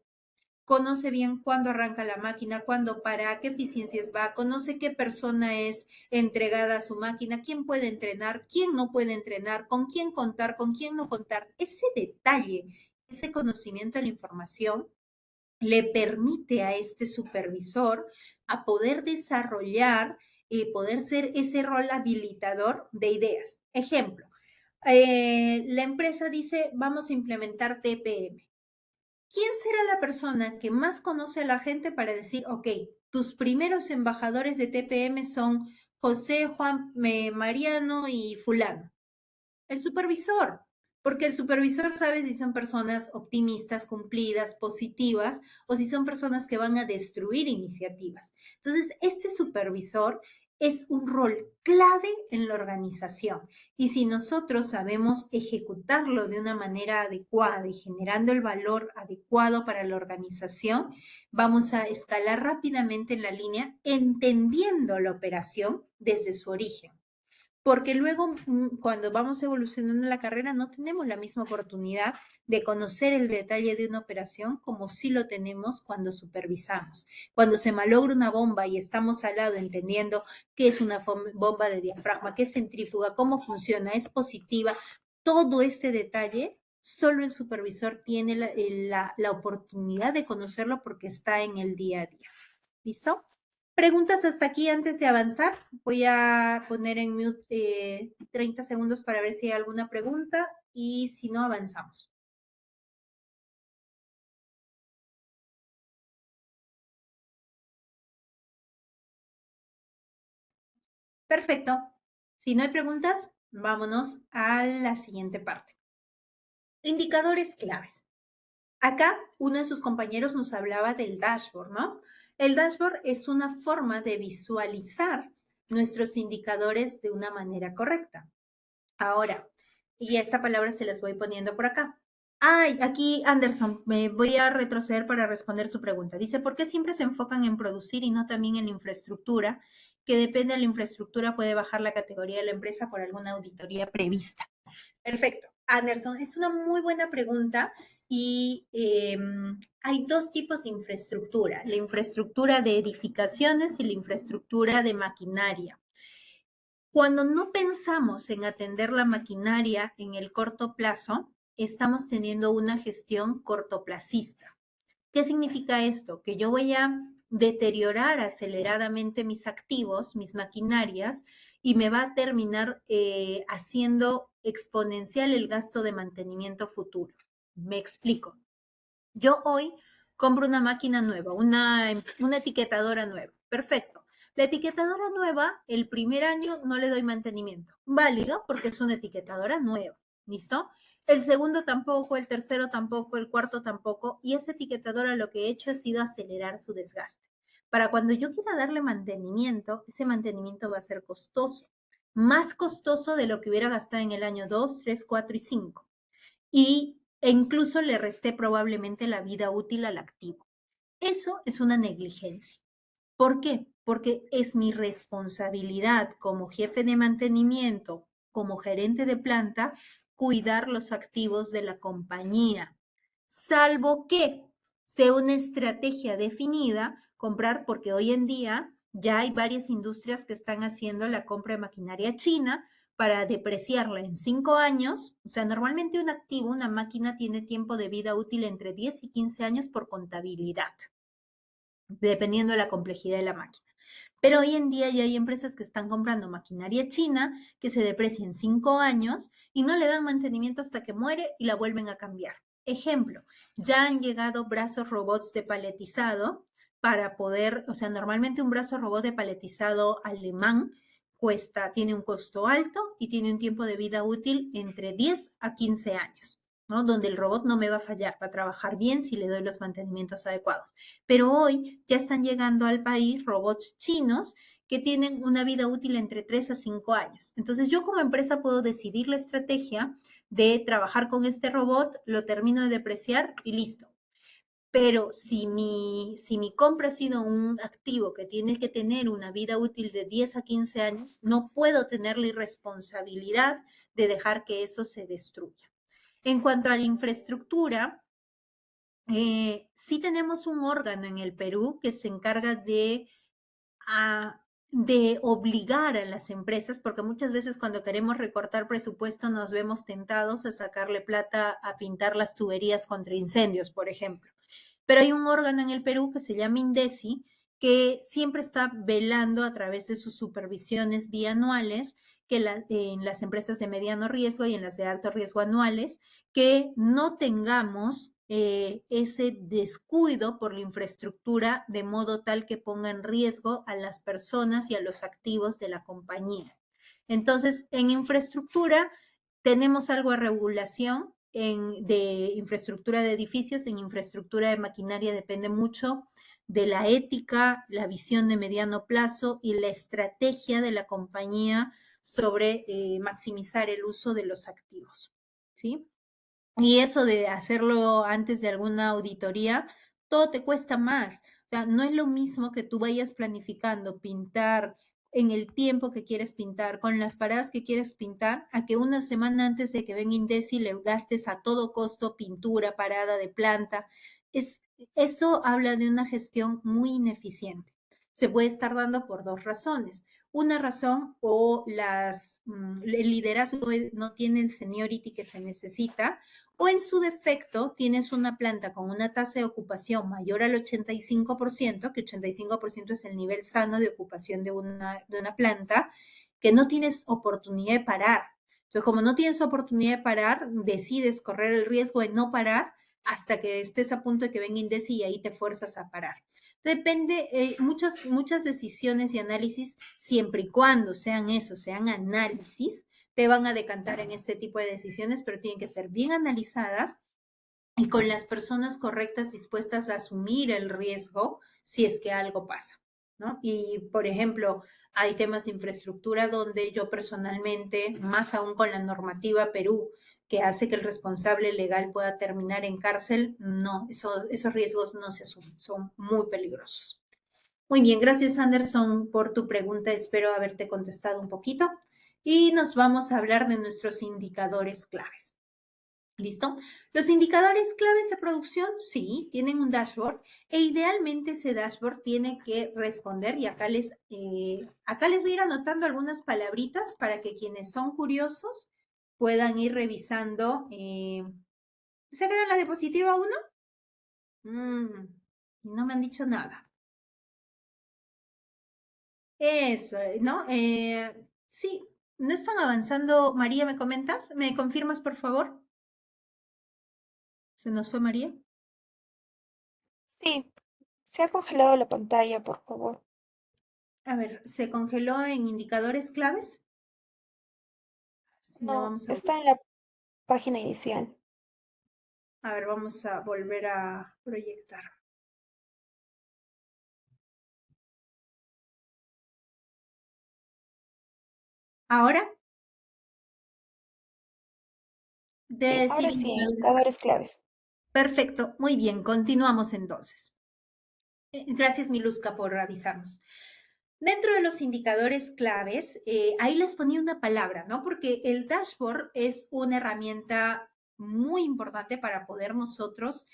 Conoce bien cuándo arranca la máquina, cuándo para, qué eficiencias va, conoce qué persona es entregada a su máquina, quién puede entrenar, quién no puede entrenar, con quién contar, con quién no contar. Ese detalle, ese conocimiento de la información le permite a este supervisor a poder desarrollar y poder ser ese rol habilitador de ideas. Ejemplo, la empresa dice, vamos a implementar TPM. ¿Quién será la persona que más conoce a la gente para decir, ok, tus primeros embajadores de TPM son José, Juan, Mariano y fulano? El supervisor, porque el supervisor sabe si son personas optimistas, cumplidas, positivas, o si son personas que van a destruir iniciativas. Entonces, este supervisor es un rol clave en la organización. Y si nosotros sabemos ejecutarlo de una manera adecuada y generando el valor adecuado para la organización, vamos a escalar rápidamente en la línea, entendiendo la operación desde su origen. Porque luego, cuando vamos evolucionando en la carrera, no tenemos la misma oportunidad de conocer el detalle de una operación como sí lo tenemos cuando supervisamos. Cuando se malogra una bomba y estamos al lado entendiendo qué es una bomba de diafragma, qué es centrífuga, cómo funciona, es positiva, todo este detalle, solo el supervisor tiene la oportunidad de conocerlo porque está en el día a día. ¿Listo? Preguntas hasta aquí antes de avanzar. Voy a poner en mute 30 segundos para ver si hay alguna pregunta y si no, avanzamos. Perfecto. Si no hay preguntas, vámonos a la siguiente parte. Indicadores claves. Acá uno de sus compañeros nos hablaba del dashboard, ¿no? El dashboard es una forma de visualizar nuestros indicadores de una manera correcta. Ahora, y esta palabra se las voy poniendo por acá. Ay, aquí Anderson, me voy a retroceder para responder su pregunta. Dice, ¿por qué siempre se enfocan en producir y no también en la infraestructura? Que depende de la infraestructura, puede bajar la categoría de la empresa por alguna auditoría prevista. Perfecto. Anderson, es una muy buena pregunta y hay dos tipos de infraestructura, la infraestructura de edificaciones y la infraestructura de maquinaria. Cuando no pensamos en atender la maquinaria en el corto plazo, estamos teniendo una gestión cortoplacista. ¿Qué significa esto? Que yo voy a deteriorar aceleradamente mis activos, mis maquinarias, y me va a terminar haciendo exponencial el gasto de mantenimiento futuro. Me explico. Yo hoy compro una máquina nueva, una etiquetadora nueva. Perfecto. La etiquetadora nueva, el primer año no le doy mantenimiento. Válido porque es una etiquetadora nueva. ¿Listo? El segundo tampoco, el tercero tampoco, el cuarto tampoco. Y esa etiquetadora lo que he hecho ha sido acelerar su desgaste. Para cuando yo quiera darle mantenimiento, ese mantenimiento va a ser costoso. Más costoso de lo que hubiera gastado en el año 2, 3, 4 y 5. E incluso le resté probablemente la vida útil al activo. Eso es una negligencia. ¿Por qué? Porque es mi responsabilidad como jefe de mantenimiento, como gerente de planta, cuidar los activos de la compañía, salvo que sea una estrategia definida, comprar, porque hoy en día ya hay varias industrias que están haciendo la compra de maquinaria china para depreciarla en 5 años. O sea, normalmente un activo, una máquina, tiene tiempo de vida útil entre 10 y 15 años por contabilidad, dependiendo de la complejidad de la máquina. Pero hoy en día ya hay empresas que están comprando maquinaria china que se deprecia en 5 años y no le dan mantenimiento hasta que muere y la vuelven a cambiar. Ejemplo, ya han llegado brazos robots de paletizado para poder, o sea, normalmente un brazo robot de paletizado alemán tiene un costo alto y tiene un tiempo de vida útil entre 10 a 15 años. ¿No? Donde el robot no me va a fallar, va a trabajar bien si le doy los mantenimientos adecuados. Pero hoy ya están llegando al país robots chinos que tienen una vida útil entre 3 a 5 años. Entonces yo como empresa puedo decidir la estrategia de trabajar con este robot, lo termino de depreciar y listo. Pero si mi compra ha sido un activo que tiene que tener una vida útil de 10 a 15 años, no puedo tener la irresponsabilidad de dejar que eso se destruya. En cuanto a la infraestructura, sí tenemos un órgano en el Perú que se encarga de obligar a las empresas, porque muchas veces cuando queremos recortar presupuesto nos vemos tentados a sacarle plata a pintar las tuberías contra incendios, por ejemplo. Pero hay un órgano en el Perú que se llama INDECI, que siempre está velando a través de sus supervisiones bianuales que en las empresas de mediano riesgo y en las de alto riesgo anuales, que no tengamos ese descuido por la infraestructura de modo tal que ponga en riesgo a las personas y a los activos de la compañía. Entonces, en infraestructura tenemos algo de regulación de infraestructura de edificios, en infraestructura de maquinaria depende mucho de la ética, la visión de mediano plazo y la estrategia de la compañía sobre maximizar el uso de los activos, ¿sí? Y eso de hacerlo antes de alguna auditoría, todo te cuesta más. O sea, no es lo mismo que tú vayas planificando pintar en el tiempo que quieres pintar, con las paradas que quieres pintar, a que una semana antes de que venga Indesi le gastes a todo costo pintura, parada de planta. Eso habla de una gestión muy ineficiente. Se puede estar dando por dos razones. Una razón, o el liderazgo no tiene el seniority que se necesita, o en su defecto tienes una planta con una tasa de ocupación mayor al 85%, que 85% es el nivel sano de ocupación de una planta, que no tienes oportunidad de parar. Entonces, como no tienes oportunidad de parar, decides correr el riesgo de no parar hasta que estés a punto de que venga Indesi y ahí te fuerzas a parar. Depende, muchas decisiones y análisis, siempre y cuando sean eso, sean análisis, te van a decantar en este tipo de decisiones, pero tienen que ser bien analizadas y con las personas correctas dispuestas a asumir el riesgo si es que algo pasa, ¿no? Y, por ejemplo, hay temas de infraestructura donde yo personalmente, más aún con la normativa Perú, que hace que el responsable legal pueda terminar en cárcel, no, esos riesgos no se asumen, son muy peligrosos. Muy bien, gracias Anderson por tu pregunta, espero haberte contestado un poquito. Y nos vamos a hablar de nuestros indicadores claves. ¿Listo? Los indicadores claves de producción, sí, tienen un dashboard e idealmente ese dashboard tiene que responder, y acá les voy a ir anotando algunas palabritas para que quienes son curiosos puedan ir revisando. ¿Se queda en la diapositiva 1? No me han dicho nada. Eso, ¿no? Sí, no están avanzando. María, ¿me comentas? ¿Me confirmas, por favor? ¿Se nos fue María? Sí, se ha congelado la pantalla, por favor. A ver, ¿se congeló en indicadores claves? Si no, No, vamos a está en la página inicial. ver, vamos a volver a proyectar. ¿Ahora? De Sí, decir ahora sí, indicadores. indicadores claves. Perfecto, muy bien, continuamos entonces. Gracias, Miluska, por avisarnos. Dentro de los indicadores claves, ahí les ponía una palabra, ¿no? Porque el dashboard es una herramienta muy importante para poder nosotros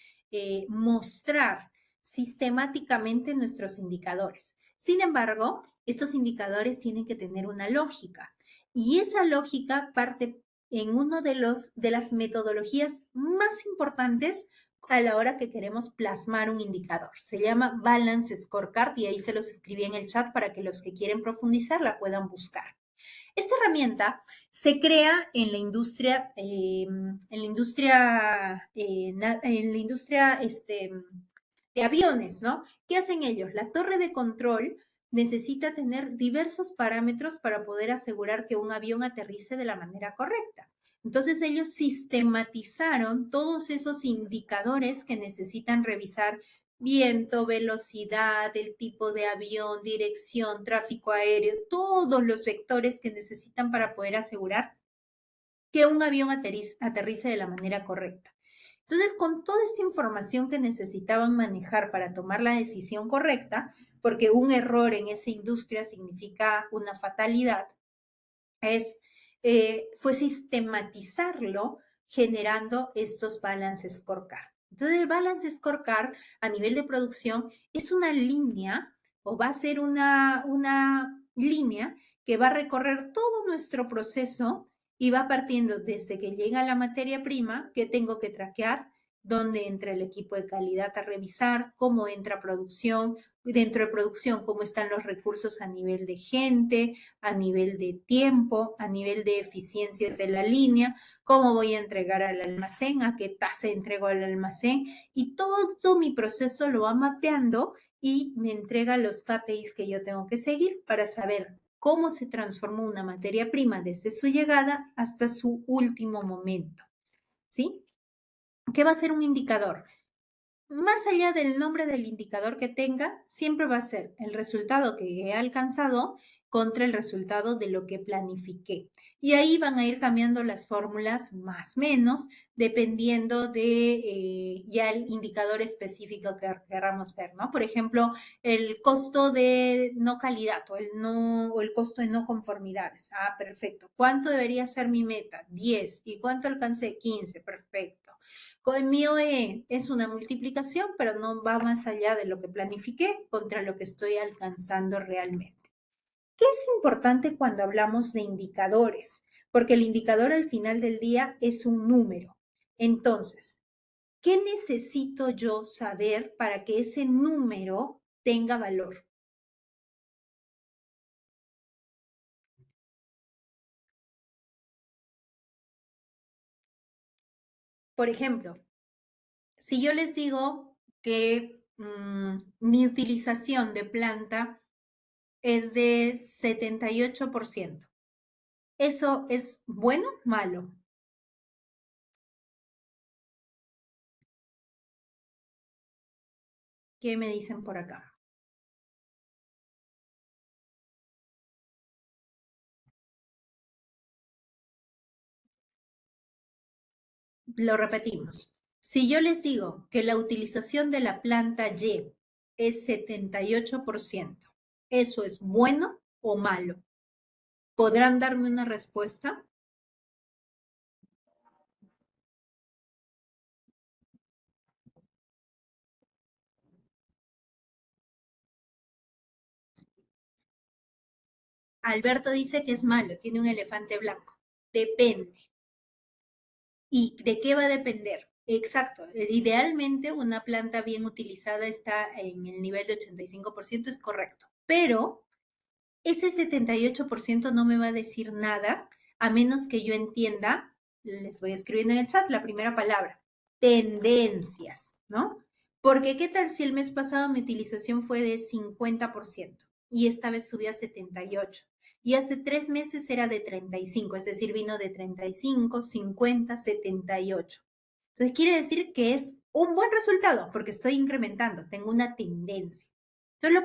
mostrar sistemáticamente nuestros indicadores. Sin embargo, estos indicadores tienen que tener una lógica, y esa lógica parte en uno de las metodologías más importantes a la hora que queremos plasmar un indicador. Se llama Balance Scorecard, y ahí se los escribí en el chat para que los que quieren profundizar la puedan buscar. Esta herramienta se crea en la industria, de aviones, ¿no? ¿Qué hacen ellos? La torre de control necesita tener diversos parámetros para poder asegurar que un avión aterrice de la manera correcta. Entonces ellos sistematizaron todos esos indicadores que necesitan revisar: viento, velocidad, el tipo de avión, dirección, tráfico aéreo, todos los vectores que necesitan para poder asegurar que un avión aterrice de la manera correcta. Entonces, con toda esta información que necesitaban manejar para tomar la decisión correcta, porque un error en esa industria significa una fatalidad, fue sistematizarlo generando estos balance scorecard. Entonces, el balance scorecard a nivel de producción es una línea, o va a ser una línea que va a recorrer todo nuestro proceso y va partiendo desde que llega la materia prima, que tengo que traquear, dónde entra el equipo de calidad a revisar, cómo entra producción, dentro de producción, cómo están los recursos a nivel de gente, a nivel de tiempo, a nivel de eficiencia de la línea, cómo voy a entregar al almacén, a qué tasa entrego al almacén, y todo mi proceso lo va mapeando y me entrega los KPIs que yo tengo que seguir para saber cómo se transformó una materia prima desde su llegada hasta su último momento, ¿sí? ¿Qué va a ser un indicador? Más allá del nombre del indicador que tenga, siempre va a ser el resultado que he alcanzado contra el resultado de lo que planifiqué. Y ahí van a ir cambiando las fórmulas más o menos, dependiendo de ya el indicador específico que queramos ver, ¿no? Por ejemplo, el costo de no calidad o el costo de no conformidades. Ah, perfecto. ¿Cuánto debería ser mi meta? 10. ¿Y cuánto alcancé? 15. Perfecto. Con mi OE es una multiplicación, pero no va más allá de lo que planifiqué contra lo que estoy alcanzando realmente. ¿Qué es importante cuando hablamos de indicadores? Porque el indicador al final del día es un número. Entonces, ¿qué necesito yo saber para que ese número tenga valor? Por ejemplo, si yo les digo que mi utilización de planta es de 78%. ¿Eso es bueno o malo? ¿Qué me dicen por acá? Lo repetimos. Si yo les digo que la utilización de la planta Y es 78%, ¿eso es bueno o malo? ¿Podrán darme una respuesta? Alberto dice que es malo, tiene un elefante blanco. Depende. ¿Y de qué va a depender? Exacto. Idealmente, una planta bien utilizada está en el nivel de 85%, es correcto. Pero ese 78% no me va a decir nada a menos que yo entienda, les voy escribiendo en el chat la primera palabra, tendencias, ¿no? Porque ¿qué tal si el mes pasado mi utilización fue de 50% y esta vez subió a 78%? Y hace 3 meses era de 35, es decir, vino de 35, 50, 78. Entonces quiere decir que es un buen resultado porque estoy incrementando, tengo una tendencia. Entonces,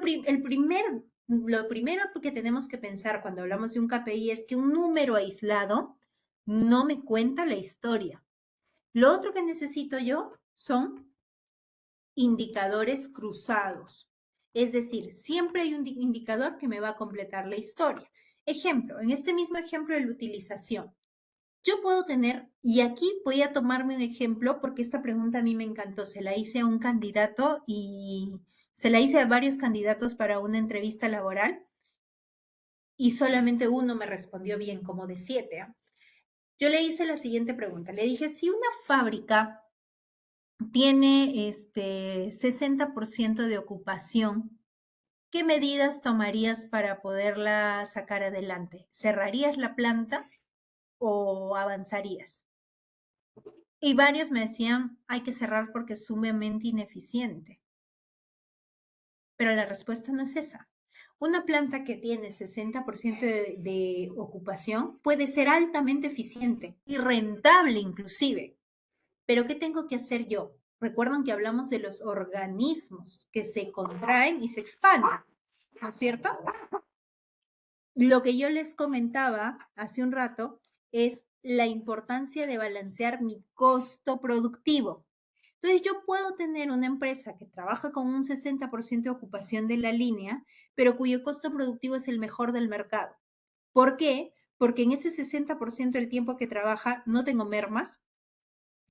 lo primero que tenemos que pensar cuando hablamos de un KPI es que un número aislado no me cuenta la historia. Lo otro que necesito yo son indicadores cruzados. Es decir, siempre hay un indicador que me va a completar la historia. Ejemplo, en este mismo ejemplo de la utilización, yo puedo tener, y aquí voy a tomarme un ejemplo porque esta pregunta a mí me encantó, se la hice a un candidato y se la hice a varios candidatos para una entrevista laboral y solamente uno me respondió bien, como de 7. Yo le hice la siguiente pregunta, le dije, si una fábrica tiene 60% de ocupación, ¿qué medidas tomarías para poderla sacar adelante? ¿Cerrarías la planta o avanzarías? Y varios me decían, hay que cerrar porque es sumamente ineficiente. Pero la respuesta no es esa. Una planta que tiene 60% de ocupación puede ser altamente eficiente y rentable inclusive. Pero ¿qué tengo que hacer yo? Recuerdan que hablamos de los organismos que se contraen y se expanden, ¿no es cierto? Lo que yo les comentaba hace un rato es la importancia de balancear mi costo productivo. Entonces, yo puedo tener una empresa que trabaja con un 60% de ocupación de la línea, pero cuyo costo productivo es el mejor del mercado. ¿Por qué? Porque en ese 60% del tiempo que trabaja no tengo mermas,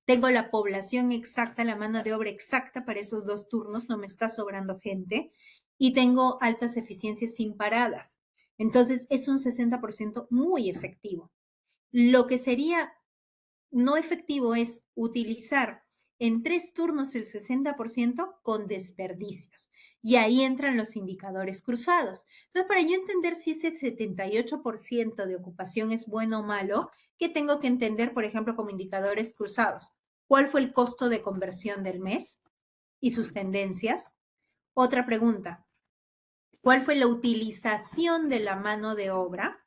tengo la población exacta, la mano de obra exacta para esos 2 turnos, no me está sobrando gente, y tengo altas eficiencias sin paradas. Entonces, es un 60% muy efectivo. Lo que sería no efectivo es utilizar en 3 turnos el 60% con desperdicios. Y ahí entran los indicadores cruzados. Entonces, para yo entender si ese 78% de ocupación es bueno o malo, ¿qué tengo que entender, por ejemplo, como indicadores cruzados? ¿Cuál fue el costo de conversión del mes y sus tendencias? Otra pregunta. ¿Cuál fue la utilización de la mano de obra?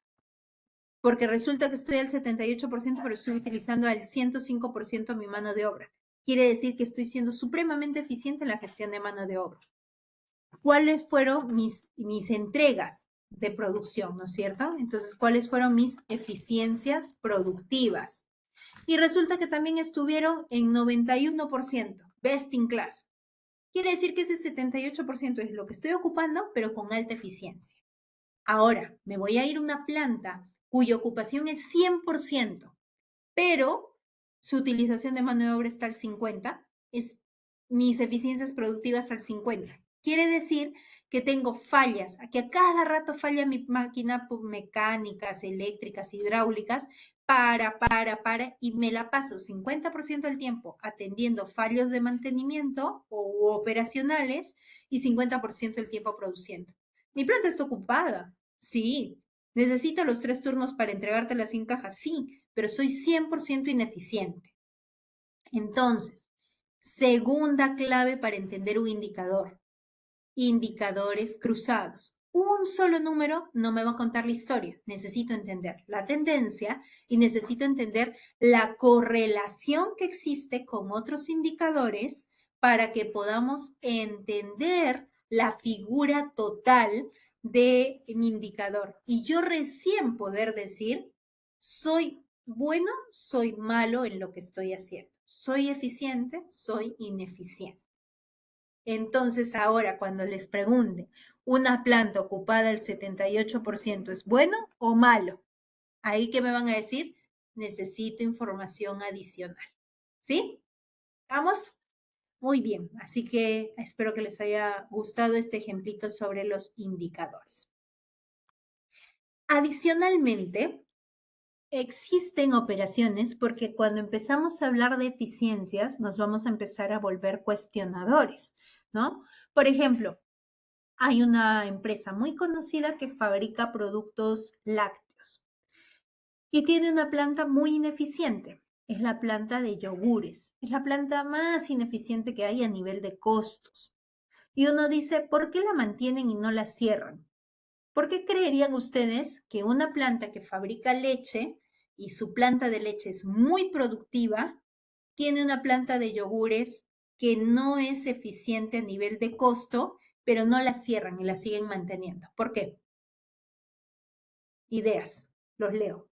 Porque resulta que estoy al 78%, pero estoy utilizando al 105% mi mano de obra. Quiere decir que estoy siendo supremamente eficiente en la gestión de mano de obra. ¿Cuáles fueron mis entregas de producción, no es cierto? Entonces, ¿cuáles fueron mis eficiencias productivas? Y resulta que también estuvieron en 91%, best in class. Quiere decir que ese 78% es lo que estoy ocupando, pero con alta eficiencia. Ahora, me voy a ir a una planta cuya ocupación es 100%, pero su utilización de mano de obra está al 50%, es mis eficiencias productivas al 50%. Quiere decir que tengo fallas, que a cada rato falla mi máquina mecánicas, eléctricas, hidráulicas, y me la paso 50% del tiempo atendiendo fallos de mantenimiento o operacionales y 50% del tiempo produciendo. Mi planta está ocupada, sí. ¿Necesito los 3 turnos para entregarte las 100 cajas? Sí, pero soy 100% ineficiente. Entonces, segunda clave para entender un indicador. Indicadores cruzados. Un solo número no me va a contar la historia. Necesito entender la tendencia y necesito entender la correlación que existe con otros indicadores para que podamos entender la figura total de mi indicador. Y yo recién poder decir, soy bueno, soy malo en lo que estoy haciendo. Soy eficiente, soy ineficiente. Entonces, ahora cuando les pregunte, ¿una planta ocupada al 78% es bueno o malo? Ahí que me van a decir, necesito información adicional. ¿Sí? ¿Vamos? Muy bien, así que espero que les haya gustado este ejemplito sobre los indicadores. Adicionalmente, existen operaciones porque cuando empezamos a hablar de eficiencias nos vamos a empezar a volver cuestionadores, ¿no? Por ejemplo, hay una empresa muy conocida que fabrica productos lácteos y tiene una planta muy ineficiente. Es la planta de yogures. Es la planta más ineficiente que hay a nivel de costos. Y uno dice, ¿por qué la mantienen y no la cierran? ¿Por qué creerían ustedes que una planta que fabrica leche y su planta de leche es muy productiva, tiene una planta de yogures que no es eficiente a nivel de costo, pero no la cierran y la siguen manteniendo? ¿Por qué? Ideas, los leo.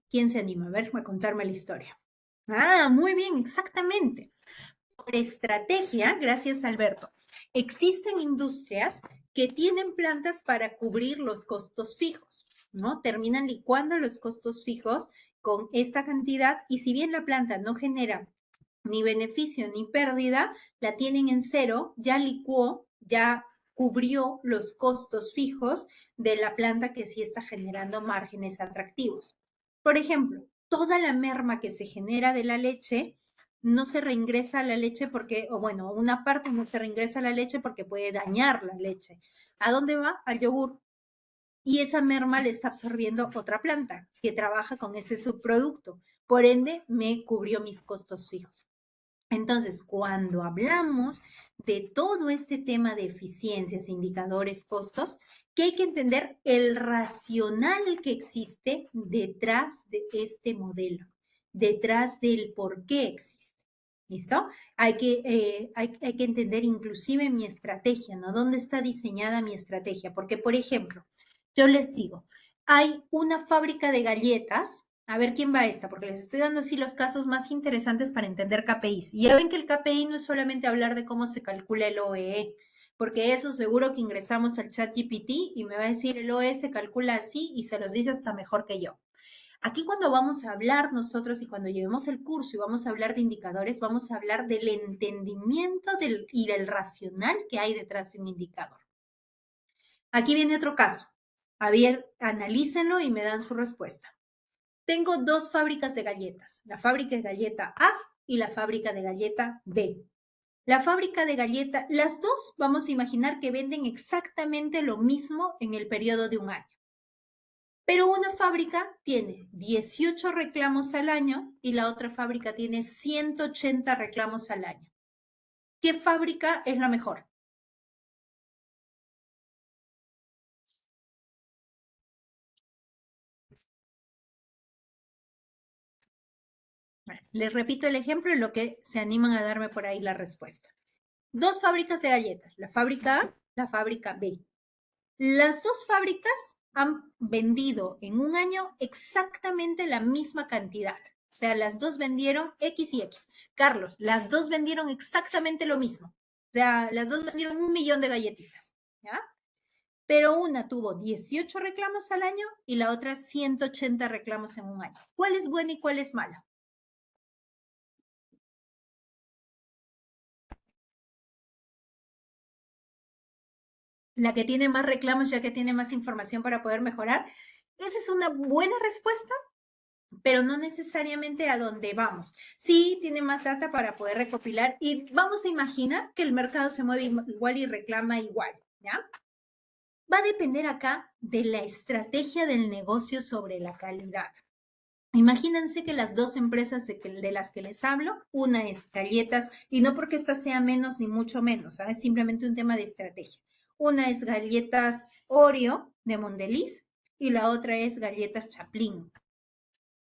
¿Quién se anima a ver, a contarme la historia? Ah, muy bien, exactamente. Por estrategia, gracias Alberto, existen industrias que tienen plantas para cubrir los costos fijos, ¿no? Terminan licuando los costos fijos con esta cantidad y si bien la planta no genera ni beneficio ni pérdida, la tienen en cero, ya licuó, ya cubrió los costos fijos de la planta que sí está generando márgenes atractivos. Por ejemplo, toda la merma que se genera de la leche no se reingresa a la leche porque, o bueno, una parte no se reingresa a la leche porque puede dañar la leche. ¿A dónde va? Al yogur. Y esa merma le está absorbiendo otra planta que trabaja con ese subproducto. Por ende, me cubrió mis costos fijos. Entonces, cuando hablamos de todo este tema de eficiencias, indicadores, costos, que hay que entender el racional que existe detrás de este modelo, detrás del por qué existe. ¿Listo? Hay que entender inclusive mi estrategia, ¿no? ¿Dónde está diseñada mi estrategia? Porque, por ejemplo, yo les digo, hay una fábrica de galletas. A ver quién va a esta, porque les estoy dando así los casos más interesantes para entender KPIs. Y ya ven que el KPI no es solamente hablar de cómo se calcula el OEE, porque eso seguro que ingresamos al chat GPT y me va a decir el OEE se calcula así y se los dice hasta mejor que yo. Aquí cuando vamos a hablar nosotros y cuando llevemos el curso y vamos a hablar de indicadores, vamos a hablar del entendimiento y del racional que hay detrás de un indicador. Aquí viene otro caso. A ver, analícenlo y me dan su respuesta. Tengo dos fábricas de galletas, la fábrica de galleta A y la fábrica de galleta B. La fábrica de galleta, las dos vamos a imaginar que venden exactamente lo mismo en el periodo de un año. Pero una fábrica tiene 18 reclamos al año y la otra fábrica tiene 180 reclamos al año. ¿Qué fábrica es la mejor? Les repito el ejemplo en lo que se animan a darme por ahí la respuesta. 2 fábricas de galletas, la fábrica A, la fábrica B. Las 2 fábricas han vendido en un año exactamente la misma cantidad. O sea, las 2 vendieron X y X. Carlos, las 2 vendieron exactamente lo mismo. O sea, las 2 vendieron 1 millón de galletitas, ¿ya? Pero una tuvo 18 reclamos al año y la otra 180 reclamos en un año. ¿Cuál es buena y cuál es mala? La que tiene más reclamos ya que tiene más información para poder mejorar. Esa es una buena respuesta, pero no necesariamente a dónde vamos. Sí, tiene más data para poder recopilar y vamos a imaginar que el mercado se mueve igual y reclama igual, ¿ya? Va a depender acá de la estrategia del negocio sobre la calidad. Imagínense que las 2 empresas de las que les hablo, una es galletas, y no porque esta sea menos ni mucho menos, ¿sabes? Es simplemente un tema de estrategia. Una es galletas Oreo de Mondelez y la otra es galletas Chaplin.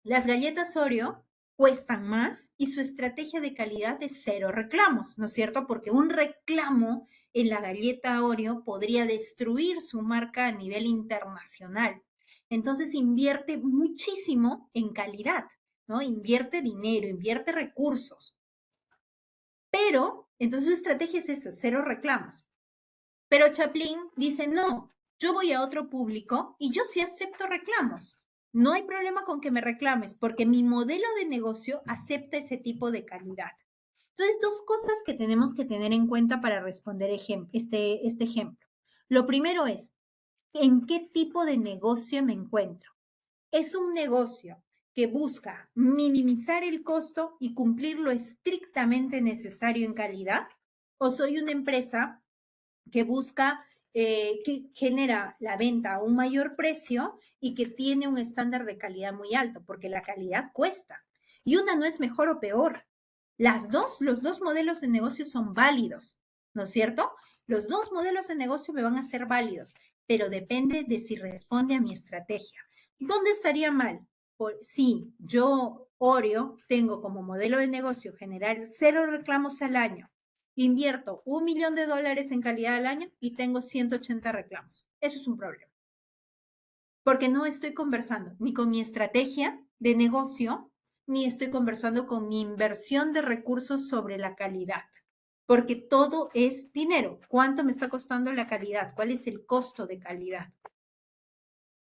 Las galletas Oreo cuestan más y su estrategia de calidad es 0 reclamos, ¿no es cierto? Porque un reclamo en la galleta Oreo podría destruir su marca a nivel internacional. Entonces invierte muchísimo en calidad, ¿no? Invierte dinero, invierte recursos. Pero, entonces su estrategia es esa, 0 reclamos. Pero Chaplin dice, no, yo voy a otro público y yo sí acepto reclamos. No hay problema con que me reclames porque mi modelo de negocio acepta ese tipo de calidad. Entonces, 2 cosas que tenemos que tener en cuenta para responder este ejemplo. Lo primero es, ¿en qué tipo de negocio me encuentro? ¿Es un negocio que busca minimizar el costo y cumplir lo estrictamente necesario en calidad? ¿O soy una empresa que busca, que genera la venta a un mayor precio y que tiene un estándar de calidad muy alto? Porque la calidad cuesta. Y una no es mejor o peor. Los dos modelos de negocio son válidos, ¿no es cierto? Los 2 modelos de negocio me van a ser válidos, pero depende de si responde a mi estrategia. ¿Dónde estaría mal? Si yo, Oreo, tengo como modelo de negocio generar 0 reclamos al año, invierto $1 millón en calidad al año y tengo 180 reclamos. Eso es un problema. Porque no estoy conversando ni con mi estrategia de negocio, ni estoy conversando con mi inversión de recursos sobre la calidad. Porque todo es dinero. ¿Cuánto me está costando la calidad? ¿Cuál es el costo de calidad?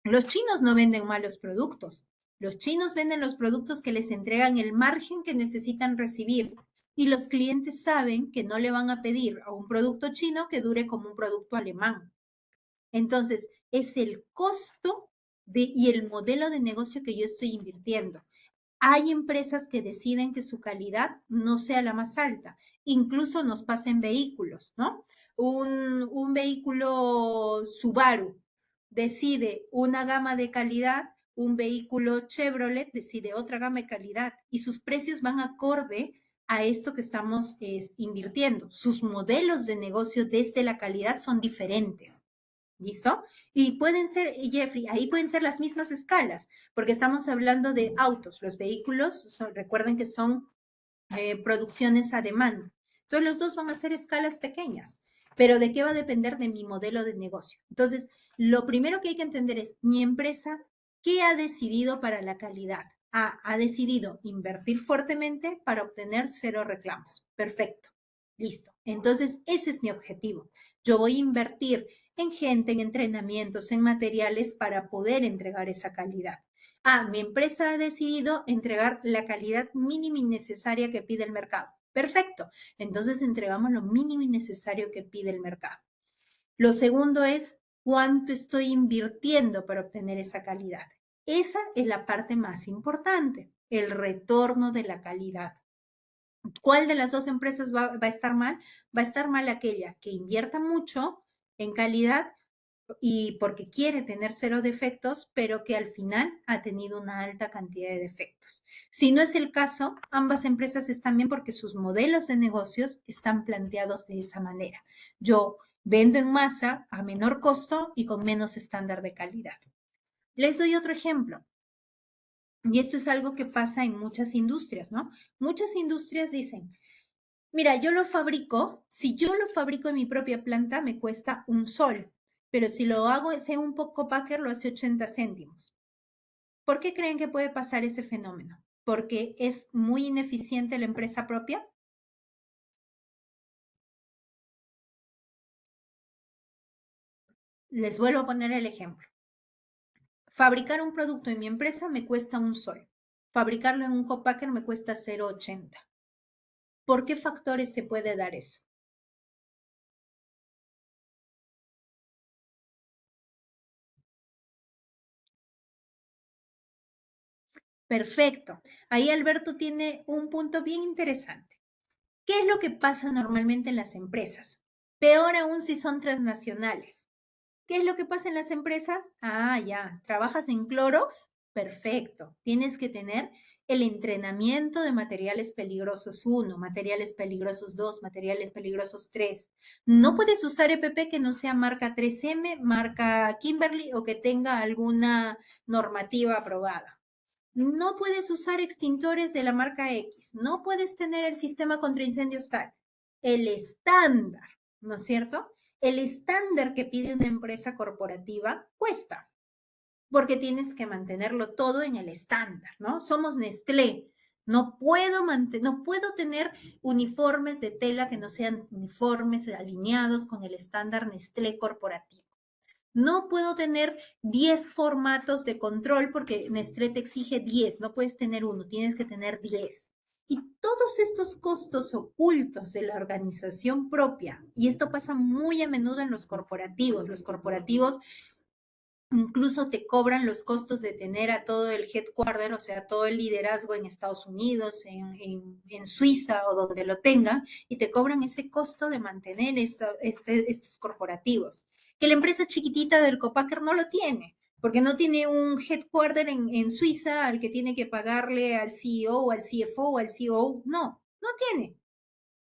Los chinos no venden malos productos. Los chinos venden los productos que les entregan el margen que necesitan recibir. Y los clientes saben que no le van a pedir a un producto chino que dure como un producto alemán. Entonces, es el costo y el modelo de negocio que yo estoy invirtiendo. Hay empresas que deciden que su calidad no sea la más alta. Incluso nos pasa en vehículos, ¿no? Un vehículo Subaru decide una gama de calidad, un vehículo Chevrolet decide otra gama de calidad y sus precios van acorde a esto que estamos invirtiendo. Sus modelos de negocio desde la calidad son diferentes. ¿Listo? Y pueden ser, Jeffrey, ahí pueden ser las mismas escalas, porque estamos hablando de autos. Los vehículos, recuerden que son producciones a demanda. Entonces, los dos van a ser escalas pequeñas, pero ¿de qué va a depender de mi modelo de negocio? Entonces, lo primero que hay que entender es, mi empresa, ¿qué ha decidido para la calidad? Ha decidido invertir fuertemente para obtener 0 reclamos. Perfecto. Listo. Entonces, ese es mi objetivo. Yo voy a invertir en gente, en entrenamientos, en materiales para poder entregar esa calidad. Mi empresa ha decidido entregar la calidad mínima y necesaria que pide el mercado. Perfecto. Entonces entregamos lo mínimo y necesario que pide el mercado. Lo segundo es cuánto estoy invirtiendo para obtener esa calidad. Esa es la parte más importante, el retorno de la calidad. ¿Cuál de las 2 empresas va a estar mal? Va a estar mal aquella que invierta mucho en calidad, y porque quiere tener cero defectos, pero que al final ha tenido una alta cantidad de defectos. Si no es el caso, ambas empresas están bien porque sus modelos de negocios están planteados de esa manera. Yo vendo en masa a menor costo y con menos estándar de calidad. Les doy otro ejemplo. Y esto es algo que pasa en muchas industrias, ¿no? Muchas industrias dicen, mira, yo lo fabrico, si yo lo fabrico en mi propia planta me cuesta un sol, pero si lo hago en un poco packer lo hace 80 céntimos. ¿Por qué creen que puede pasar ese fenómeno? ¿Porque es muy ineficiente la empresa propia? Les vuelvo a poner el ejemplo. Fabricar un producto en mi empresa me cuesta un sol. Fabricarlo en un copacker me cuesta 0,80. ¿Por qué factores se puede dar eso? Perfecto. Ahí Alberto tiene un punto bien interesante. ¿Qué es lo que pasa normalmente en las empresas? Peor aún si son transnacionales. ¿Qué es lo que pasa en las empresas? Ah, ya, ¿trabajas en Clorox? Perfecto. Tienes que tener el entrenamiento de materiales peligrosos 1, materiales peligrosos 2, materiales peligrosos 3. No puedes usar EPP que no sea marca 3M, marca Kimberly o que tenga alguna normativa aprobada. No puedes usar extintores de la marca X, no puedes tener el sistema contra incendios tal. El estándar, ¿no es cierto? El estándar que pide una empresa corporativa cuesta, porque tienes que mantenerlo todo en el estándar, ¿no? Somos Nestlé. No puedo tener uniformes de tela que no sean uniformes alineados con el estándar Nestlé corporativo. No puedo tener 10 formatos de control porque Nestlé te exige 10, no puedes tener uno, tienes que tener 10. Y todos estos costos ocultos de la organización propia, y esto pasa muy a menudo en los corporativos incluso te cobran los costos de tener a todo el headquarter, o sea, todo el liderazgo en Estados Unidos, en Suiza o donde lo tengan, y te cobran ese costo de mantener estos corporativos. Que la empresa chiquitita del Copacker no lo tiene, porque no tiene un headquarter en Suiza al que tiene que pagarle al CEO o al CFO o al CEO. No, no tiene.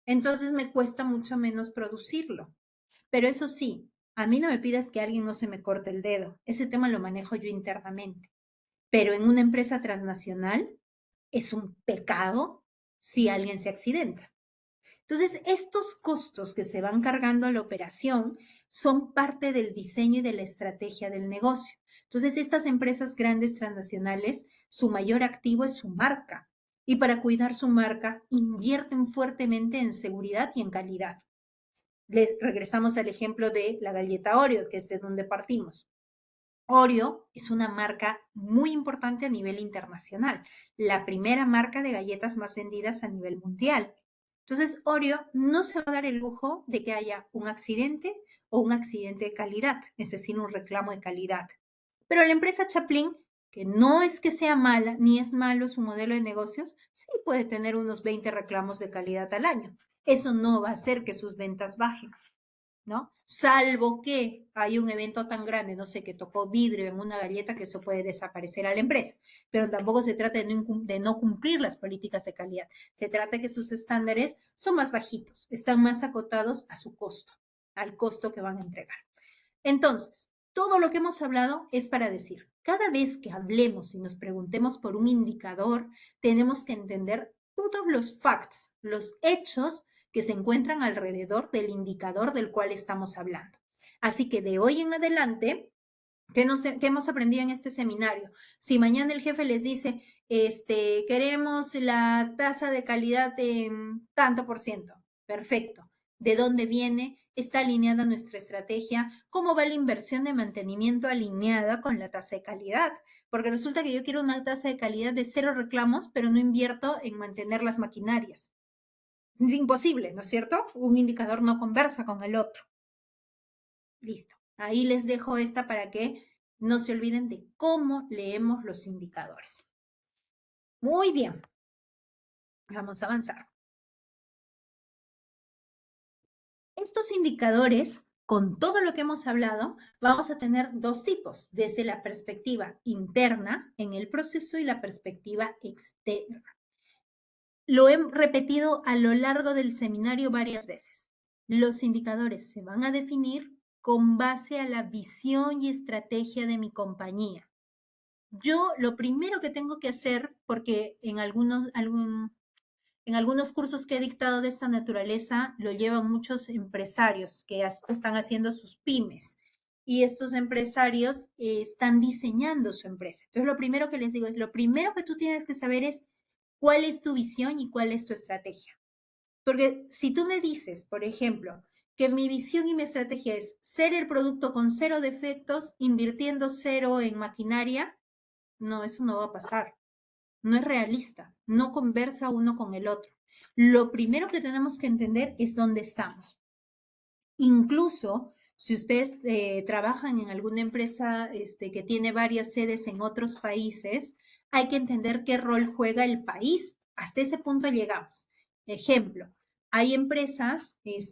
Entonces me cuesta mucho menos producirlo. Pero eso sí, a mí no me pidas que alguien no se me corte el dedo. Ese tema lo manejo yo internamente. Pero en una empresa transnacional es un pecado si alguien se accidenta. Entonces, estos costos que se van cargando a la operación son parte del diseño y de la estrategia del negocio. Entonces, estas empresas grandes transnacionales, su mayor activo es su marca. Y para cuidar su marca, invierten fuertemente en seguridad y en calidad. Les regresamos al ejemplo de la galleta Oreo, que es de donde partimos. Oreo es una marca muy importante a nivel internacional, la primera marca de galletas más vendidas a nivel mundial. Entonces, Oreo no se va a dar el lujo de que haya un accidente o un accidente de calidad, es decir, un reclamo de calidad. Pero la empresa Chaplin, que no es que sea mala, ni es malo su modelo de negocios, sí puede tener unos 20 reclamos de calidad al año. Eso no va a hacer que sus ventas bajen, ¿no? Salvo que hay un evento tan grande, no sé, que tocó vidrio en una galleta, que eso puede desaparecer a la empresa. Pero tampoco se trata de no cumplir las políticas de calidad. Se trata de que sus estándares son más bajitos, están más acotados a su costo, al costo que van a entregar. Entonces, todo lo que hemos hablado es para decir, cada vez que hablemos y nos preguntemos por un indicador, tenemos que entender todos los facts, los hechos que se encuentran alrededor del indicador del cual estamos hablando. Así que de hoy en adelante, ¿qué hemos aprendido en este seminario? Si mañana el jefe les dice, queremos la tasa de calidad de tanto por ciento, perfecto. ¿De dónde viene? ¿Está alineada nuestra estrategia? ¿Cómo va la inversión de mantenimiento alineada con la tasa de calidad? Porque resulta que yo quiero una tasa de calidad de 0 reclamos, pero no invierto en mantener las maquinarias. Es imposible, ¿no es cierto? Un indicador no conversa con el otro. Listo. Ahí les dejo esta para que no se olviden de cómo leemos los indicadores. Muy bien. Vamos a avanzar. Estos indicadores con todo lo que hemos hablado, vamos a tener dos tipos, desde la perspectiva interna en el proceso y la perspectiva externa. Lo he repetido a lo largo del seminario varias veces. Los indicadores se van a definir con base a la visión y estrategia de mi compañía. Yo lo primero que tengo que hacer, porque en algunos cursos que he dictado de esta naturaleza lo llevan muchos empresarios que están haciendo sus pymes y estos empresarios están diseñando su empresa. Entonces, lo primero que les digo es, lo primero que tú tienes que saber es cuál es tu visión y cuál es tu estrategia. Porque si tú me dices, por ejemplo, que mi visión y mi estrategia es ser el producto con 0 defectos, invirtiendo 0 en maquinaria, no, eso no va a pasar. No es realista, no conversa uno con el otro. Lo primero que tenemos que entender es dónde estamos. Incluso si ustedes trabajan en alguna empresa que tiene varias sedes en otros países, hay que entender qué rol juega el país. Hasta ese punto llegamos. Ejemplo, hay empresas que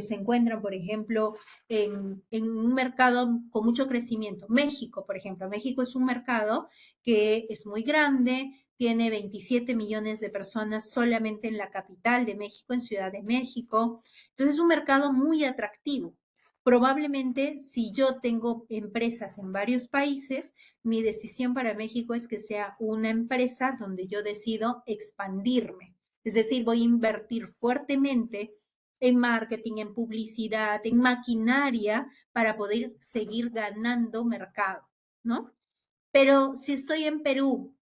se encuentran, por ejemplo, en un mercado con mucho crecimiento. México, por ejemplo. México es un mercado que es muy grande, tiene 27 millones de personas solamente en la capital de México, en Ciudad de México. Entonces es un mercado muy atractivo. Probablemente si yo tengo empresas en varios países, mi decisión para México es que sea una empresa donde yo decido expandirme. Es decir, voy a invertir fuertemente en marketing, en publicidad, en maquinaria para poder seguir ganando mercado, ¿no? Pero si estoy en Perú,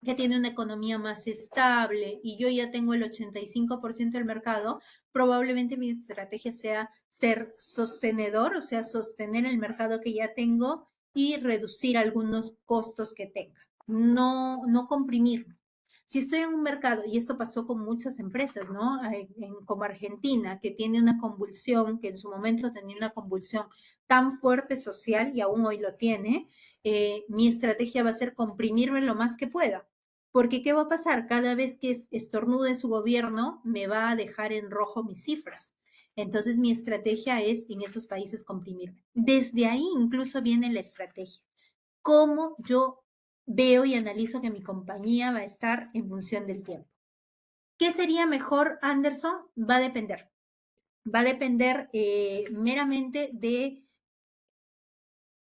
que tiene una economía más estable y yo ya tengo el 85% del mercado, probablemente mi estrategia sea ser sostenedor, o sea, sostener el mercado que ya tengo y reducir algunos costos que tenga. No comprimirme. Si estoy en un mercado, y esto pasó con muchas empresas, ¿no? Como Argentina, que tiene una convulsión, que en su momento tenía una convulsión tan fuerte social y aún hoy lo tiene, mi estrategia va a ser comprimirme lo más que pueda. Porque, ¿qué va a pasar? Cada vez que estornude su gobierno, me va a dejar en rojo mis cifras. Entonces, mi estrategia es en esos países comprimirme. Desde ahí incluso viene la estrategia. Cómo yo veo y analizo que mi compañía va a estar en función del tiempo. ¿Qué sería mejor, Anderson? Va a depender. Va a depender meramente de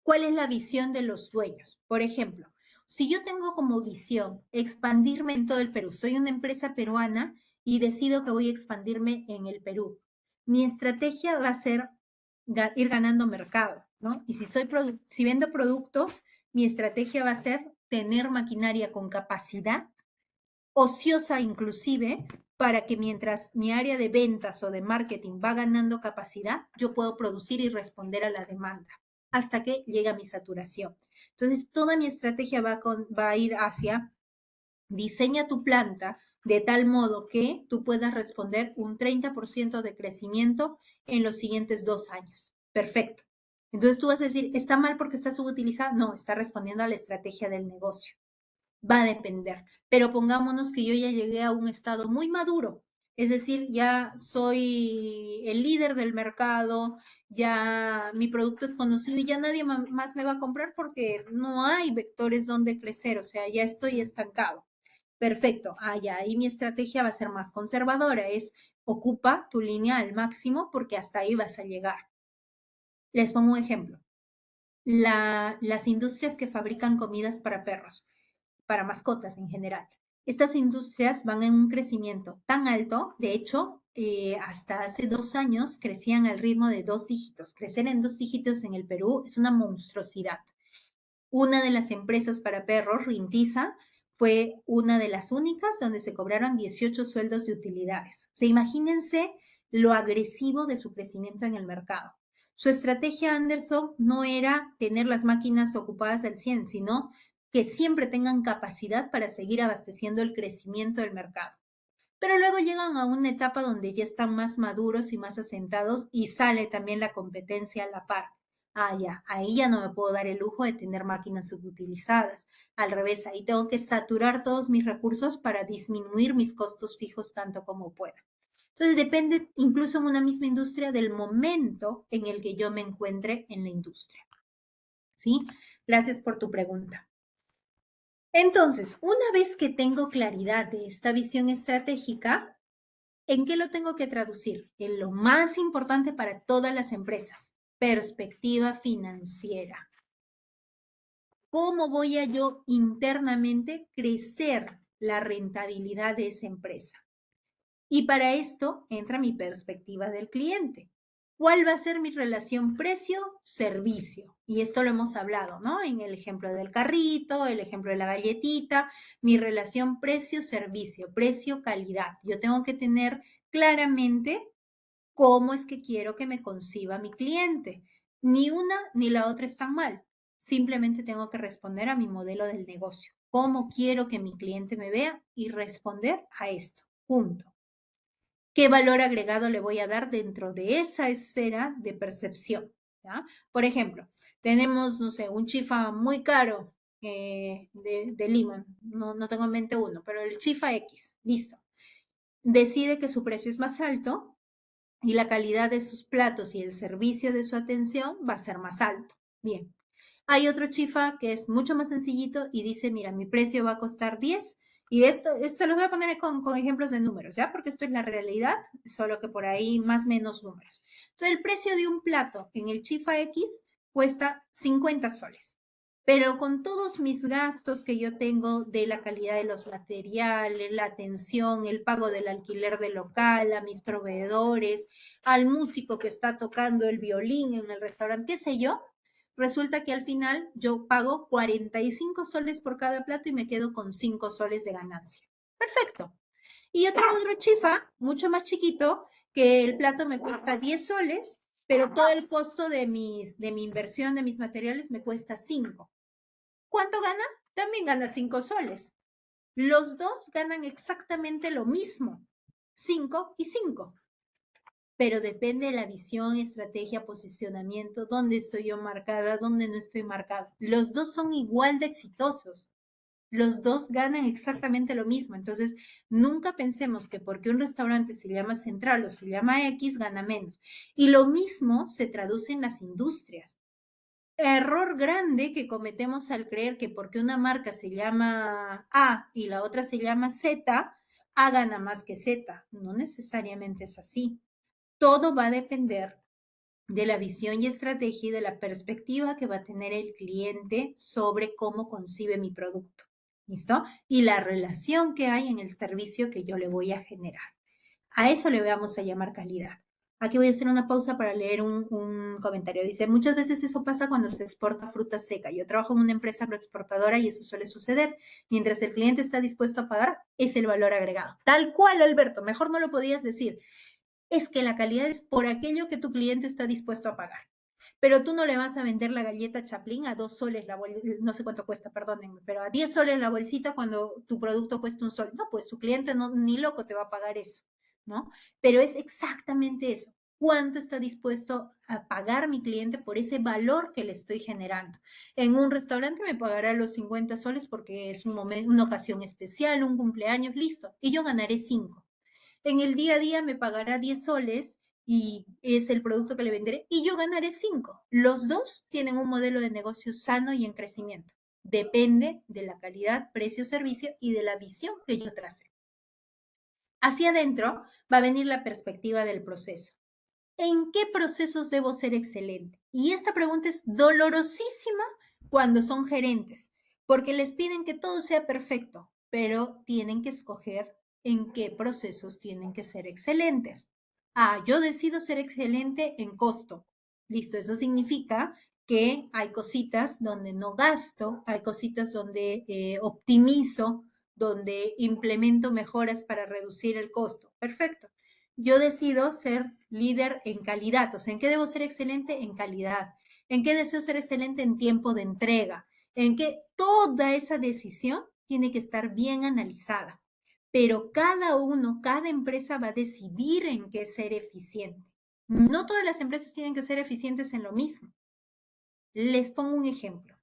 cuál es la visión de los dueños. Por ejemplo, si yo tengo como visión expandirme en todo el Perú, soy una empresa peruana y decido que voy a expandirme en el Perú, mi estrategia va a ser ir ganando mercado, ¿no? Y si vendo productos, mi estrategia va a ser tener maquinaria con capacidad, ociosa inclusive, para que mientras mi área de ventas o de marketing va ganando capacidad, yo puedo producir y responder a la demanda hasta que llega mi saturación. Entonces, toda mi estrategia va a ir hacia diseña tu planta de tal modo que tú puedas responder un 30% de crecimiento en los siguientes 2 años. Perfecto. Entonces tú vas a decir, ¿está mal porque está subutilizada? No, está respondiendo a la estrategia del negocio. Va a depender. Pero pongámonos que yo ya llegué a un estado muy maduro. Es decir, ya soy el líder del mercado, ya mi producto es conocido y ya nadie más me va a comprar porque no hay vectores donde crecer, o sea, ya estoy estancado. Perfecto. Ya ahí mi estrategia va a ser más conservadora, es ocupa tu línea al máximo porque hasta ahí vas a llegar. Les pongo un ejemplo. Las industrias que fabrican comidas para perros, para mascotas en general. Estas industrias van en un crecimiento tan alto, de hecho, hasta hace 2 años crecían al ritmo de 2 dígitos. Crecer en 2 dígitos en el Perú es una monstruosidad. Una de las empresas para perros, Rintiza, fue una de las únicas donde se cobraron 18 sueldos de utilidades. O sea, imagínense lo agresivo de su crecimiento en el mercado. Su estrategia, Anderson, no era tener las máquinas ocupadas al 100, sino que siempre tengan capacidad para seguir abasteciendo el crecimiento del mercado. Pero luego llegan a una etapa donde ya están más maduros y más asentados y sale también la competencia a la par. Ya, ahí ya no me puedo dar el lujo de tener máquinas subutilizadas. Al revés, ahí tengo que saturar todos mis recursos para disminuir mis costos fijos tanto como pueda. Entonces depende incluso en una misma industria del momento en el que yo me encuentre en la industria. ¿Sí? Gracias por tu pregunta. Entonces, una vez que tengo claridad de esta visión estratégica, ¿en qué lo tengo que traducir? En lo más importante para todas las empresas, perspectiva financiera. ¿Cómo voy a yo internamente crecer la rentabilidad de esa empresa? Y para esto entra mi perspectiva del cliente. ¿Cuál va a ser mi relación precio-servicio? Y esto lo hemos hablado, ¿no? En el ejemplo del carrito, el ejemplo de la galletita, mi relación precio-servicio, precio-calidad. Yo tengo que tener claramente cómo es que quiero que me conciba mi cliente. Ni una ni la otra están mal. Simplemente tengo que responder a mi modelo del negocio. ¿Cómo quiero que mi cliente me vea? Y responder a esto. Punto. ¿Qué valor agregado le voy a dar dentro de esa esfera de percepción? ¿Ya? Por ejemplo, tenemos, no sé, un chifa muy caro de Lima, no tengo en mente uno, pero el chifa X, listo. Decide que su precio es más alto y la calidad de sus platos y el servicio de su atención va a ser más alto. Bien. Hay otro chifa que es mucho más sencillito y dice, mira, mi precio va a costar 10 y esto lo voy a poner con ejemplos de números, ¿ya? Porque esto es la realidad, solo que por ahí más o menos números. Entonces, el precio de un plato en el chifa X cuesta 50 soles. Pero con todos mis gastos que yo tengo de la calidad de los materiales, la atención, el pago del alquiler del local, a mis proveedores, al músico que está tocando el violín en el restaurante, qué sé yo, resulta que al final yo pago 45 soles por cada plato y me quedo con 5 soles de ganancia. Perfecto. Y yo tengo otro chifa, mucho más chiquito, que el plato me cuesta 10 soles, pero todo el costo de mi inversión, de mis materiales, me cuesta 5. ¿Cuánto gana? También gana 5 soles. Los dos ganan exactamente lo mismo, 5 y 5. Pero depende de la visión, estrategia, posicionamiento, dónde estoy yo marcada, dónde no estoy marcada. Los dos son igual de exitosos. Los dos ganan exactamente lo mismo. Entonces, nunca pensemos que porque un restaurante se llama Central o se llama X, gana menos. Y lo mismo se traduce en las industrias. Error grande que cometemos al creer que porque una marca se llama A y la otra se llama Z, A gana más que Z. No necesariamente es así. Todo va a depender de la visión y estrategia y de la perspectiva que va a tener el cliente sobre cómo concibe mi producto. ¿Listo? Y la relación que hay en el servicio que yo le voy a generar. A eso le vamos a llamar calidad. Aquí voy a hacer una pausa para leer un comentario. Dice, muchas veces eso pasa cuando se exporta fruta seca. Yo trabajo en una empresa agroexportadora y eso suele suceder. Mientras el cliente está dispuesto a pagar, es el valor agregado. Tal cual, Alberto, mejor no lo podías decir. Es que la calidad es por aquello que tu cliente está dispuesto a pagar. Pero tú no le vas a vender la galleta Chaplin a 2 soles la bolsita, no sé cuánto cuesta, perdónenme, pero a 10 soles la bolsita cuando tu producto cuesta 1 sol. No, pues tu cliente no, ni loco te va a pagar eso, ¿no? Pero es exactamente eso. ¿Cuánto está dispuesto a pagar mi cliente por ese valor que le estoy generando? En un restaurante me pagará los 50 soles porque es un momento, una ocasión especial, un cumpleaños, listo. Y yo ganaré 5. En el día a día me pagará 10 soles y es el producto que le venderé y yo ganaré 5. Los dos tienen un modelo de negocio sano y en crecimiento. Depende de la calidad, precio, servicio y de la visión que yo trace. Hacia adentro va a venir la perspectiva del proceso. ¿En qué procesos debo ser excelente? Y esta pregunta es dolorosísima cuando son gerentes, porque les piden que todo sea perfecto, pero tienen que escoger en qué procesos tienen que ser excelentes. Ah, yo decido ser excelente en costo. Listo, eso significa que hay cositas donde no gasto, hay cositas donde optimizo, donde implemento mejoras para reducir el costo. Perfecto. Yo decido ser líder en calidad. O sea, ¿en qué debo ser excelente? En calidad. ¿En qué deseo ser excelente? En tiempo de entrega. En qué toda esa decisión tiene que estar bien analizada. Pero cada uno, cada empresa va a decidir en qué ser eficiente. No todas las empresas tienen que ser eficientes en lo mismo. Les pongo un ejemplo.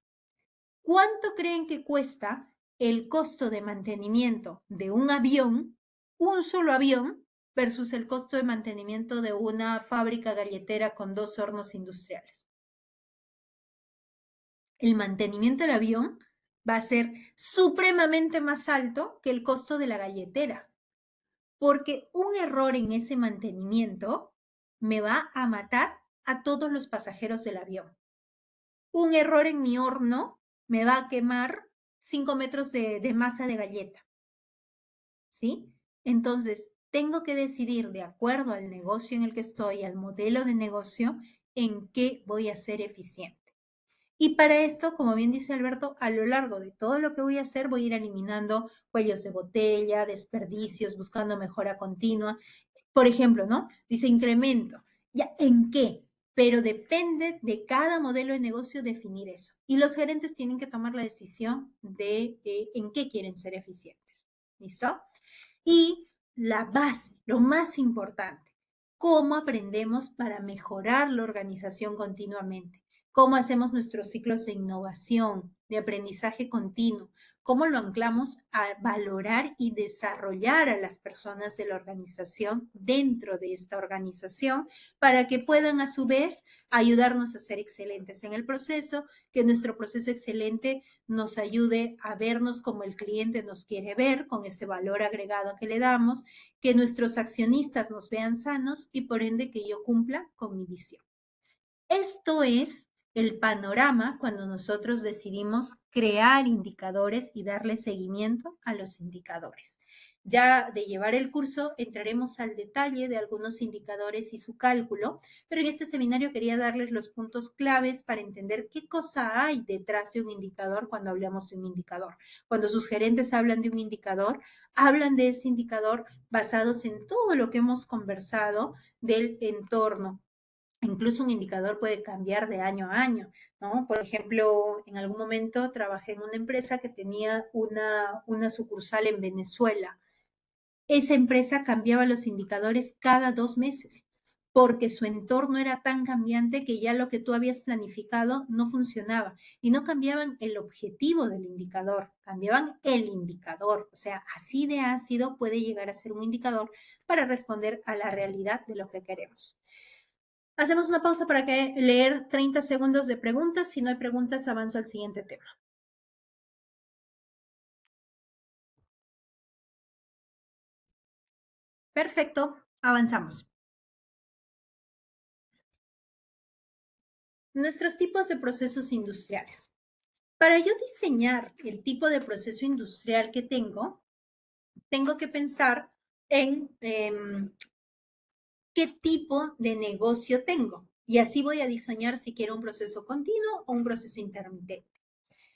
¿Cuánto creen que cuesta el costo de mantenimiento de un avión, un solo avión, versus el costo de mantenimiento de una fábrica galletera con 2 hornos industriales. El mantenimiento del avión va a ser supremamente más alto que el costo de la galletera, porque un error en ese mantenimiento me va a matar a todos los pasajeros del avión. Un error en mi horno me va a quemar 5 metros de masa de galleta, ¿sí? Entonces, tengo que decidir de acuerdo al negocio en el que estoy, al modelo de negocio, en qué voy a ser eficiente. Y para esto, como bien dice Alberto, a lo largo de todo lo que voy a hacer, voy a ir eliminando cuellos de botella, desperdicios, buscando mejora continua. Por ejemplo, ¿no? Dice incremento. ¿Ya en qué? Pero depende de cada modelo de negocio definir eso. Y los gerentes tienen que tomar la decisión de en qué quieren ser eficientes. ¿Listo? Y la base, lo más importante, cómo aprendemos para mejorar la organización continuamente, cómo hacemos nuestros ciclos de innovación, de aprendizaje continuo, cómo lo anclamos a valorar y desarrollar a las personas de la organización dentro de esta organización para que puedan a su vez ayudarnos a ser excelentes en el proceso, que nuestro proceso excelente nos ayude a vernos como el cliente nos quiere ver, con ese valor agregado que le damos, que nuestros accionistas nos vean sanos y por ende que yo cumpla con mi visión. Esto es el panorama cuando nosotros decidimos crear indicadores y darle seguimiento a los indicadores. Ya de llevar el curso entraremos al detalle de algunos indicadores y su cálculo, pero en este seminario quería darles los puntos claves para entender qué cosa hay detrás de un indicador cuando hablamos de un indicador. Cuando sus gerentes hablan de un indicador, hablan de ese indicador basados en todo lo que hemos conversado del entorno. Incluso un indicador puede cambiar de año a año, ¿no? Por ejemplo, en algún momento trabajé en una empresa que tenía una sucursal en Venezuela. Esa empresa cambiaba los indicadores cada 2 meses porque su entorno era tan cambiante que ya lo que tú habías planificado no funcionaba. Y no cambiaban el objetivo del indicador, cambiaban el indicador. O sea, así de ácido puede llegar a ser un indicador para responder a la realidad de lo que queremos. Hacemos una pausa para que leer 30 segundos de preguntas. Si no hay preguntas, avanzo al siguiente tema. Perfecto, avanzamos. Nuestros tipos de procesos industriales. Para yo diseñar el tipo de proceso industrial que tengo que pensar en qué tipo de negocio tengo. Y así voy a diseñar si quiero un proceso continuo o un proceso intermitente.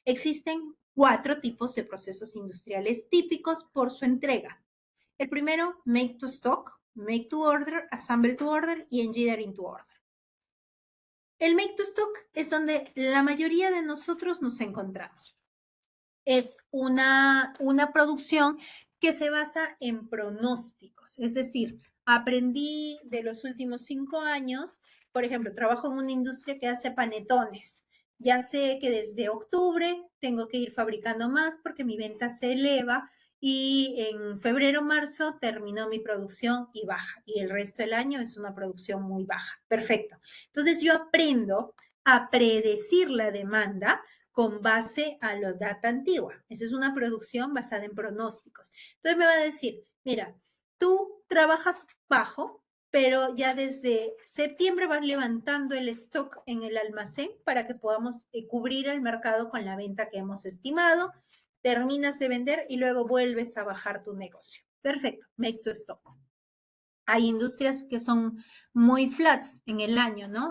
Existen 4 tipos de procesos industriales típicos por su entrega. El primero, make to stock, make to order, assemble to order y engineering to order. El make to stock es donde la mayoría de nosotros nos encontramos. Es una producción que se basa en pronósticos, es decir, aprendí de los últimos 5 años, por ejemplo, trabajo en una industria que hace panetones. Ya sé que desde octubre tengo que ir fabricando más porque mi venta se eleva y en febrero, marzo terminó mi producción y baja. Y el resto del año es una producción muy baja. Perfecto. Entonces yo aprendo a predecir la demanda con base a los data antigua. Esa es una producción basada en pronósticos. Entonces me va a decir, mira, tú trabajas bajo, pero ya desde septiembre vas levantando el stock en el almacén para que podamos cubrir el mercado con la venta que hemos estimado, terminas de vender y luego vuelves a bajar tu negocio. Perfecto, make to stock. Hay industrias que son muy flats en el año, ¿no?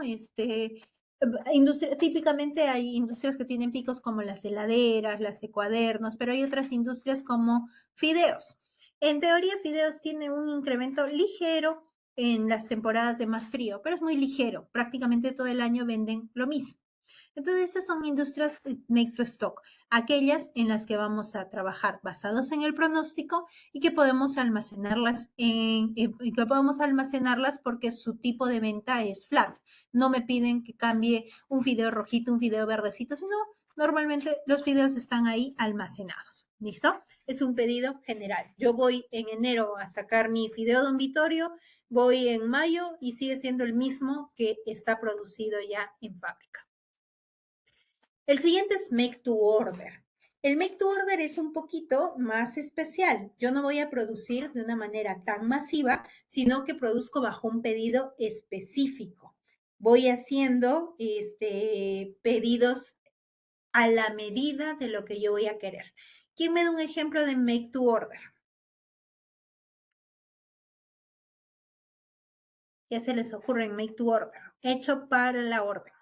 Típicamente hay industrias que tienen picos como las heladeras, las de cuadernos, pero hay otras industrias como fideos. En teoría, fideos tiene un incremento ligero en las temporadas de más frío, pero es muy ligero. Prácticamente todo el año venden lo mismo. Entonces, esas son industrias make to stock, aquellas en las que vamos a trabajar basados en el pronóstico y que podemos almacenarlas porque su tipo de venta es flat. No me piden que cambie un fideo rojito, un fideo verdecito, sino Normalmente los videos están ahí almacenados. ¿Listo? Es un pedido general. Yo voy en enero a sacar mi fideo Don Vittorio, voy en mayo y sigue siendo el mismo que está producido ya en fábrica. El siguiente es Make to Order. El Make to Order es un poquito más especial. Yo no voy a producir de una manera tan masiva, sino que produzco bajo un pedido específico. Voy haciendo pedidos a la medida de lo que yo voy a querer. ¿Quién me da un ejemplo de Make to Order? ¿Qué se les ocurre en Make to Order? Hecho para la orden.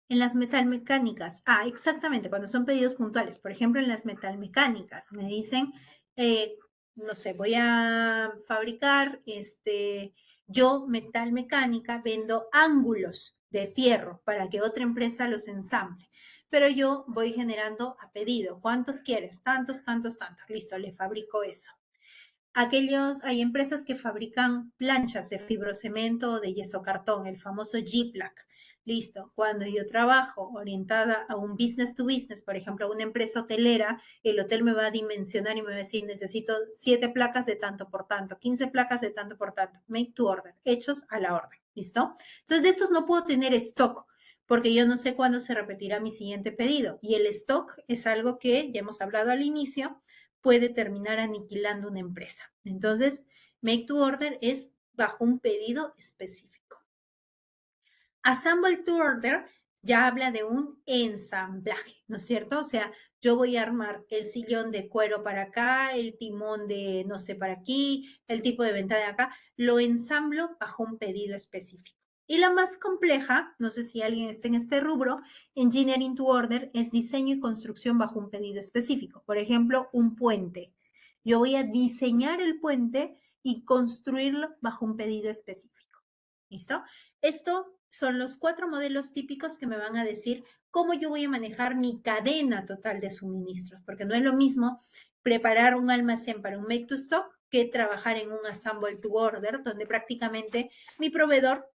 En las metalmecánicas, exactamente, cuando son pedidos puntuales, por ejemplo, en las metalmecánicas, me dicen, no sé, voy a fabricar, yo metalmecánica vendo ángulos de fierro para que otra empresa los ensamble, pero yo voy generando a pedido, ¿cuántos quieres? Tantos, tantos, tantos, listo, le fabrico eso. Hay empresas que fabrican planchas de fibrocemento o de yeso cartón, el famoso G-Plaque. Listo. Cuando yo trabajo orientada a un business to business, por ejemplo, a una empresa hotelera, el hotel me va a dimensionar y me va a decir, necesito 7 placas de tanto por tanto, 15 placas de tanto por tanto, make to order, hechos a la orden. ¿Listo? Entonces, de estos no puedo tener stock porque yo no sé cuándo se repetirá mi siguiente pedido. Y el stock es algo que ya hemos hablado al inicio, puede terminar aniquilando una empresa. Entonces, make to order es bajo un pedido específico. Assemble to order ya habla de un ensamblaje, ¿no es cierto? O sea, yo voy a armar el sillón de cuero para acá, el timón de, no sé, para aquí, el tipo de ventana de acá, lo ensamblo bajo un pedido específico. Y la más compleja, no sé si alguien está en este rubro, Engineering to Order, es diseño y construcción bajo un pedido específico. Por ejemplo, un puente. Yo voy a diseñar el puente y construirlo bajo un pedido específico. ¿Listo? Esto son los 4 modelos típicos que me van a decir cómo yo voy a manejar mi cadena total de suministros, porque no es lo mismo preparar un almacén para un make to stock que trabajar en un assemble to order, donde prácticamente mi proveedor,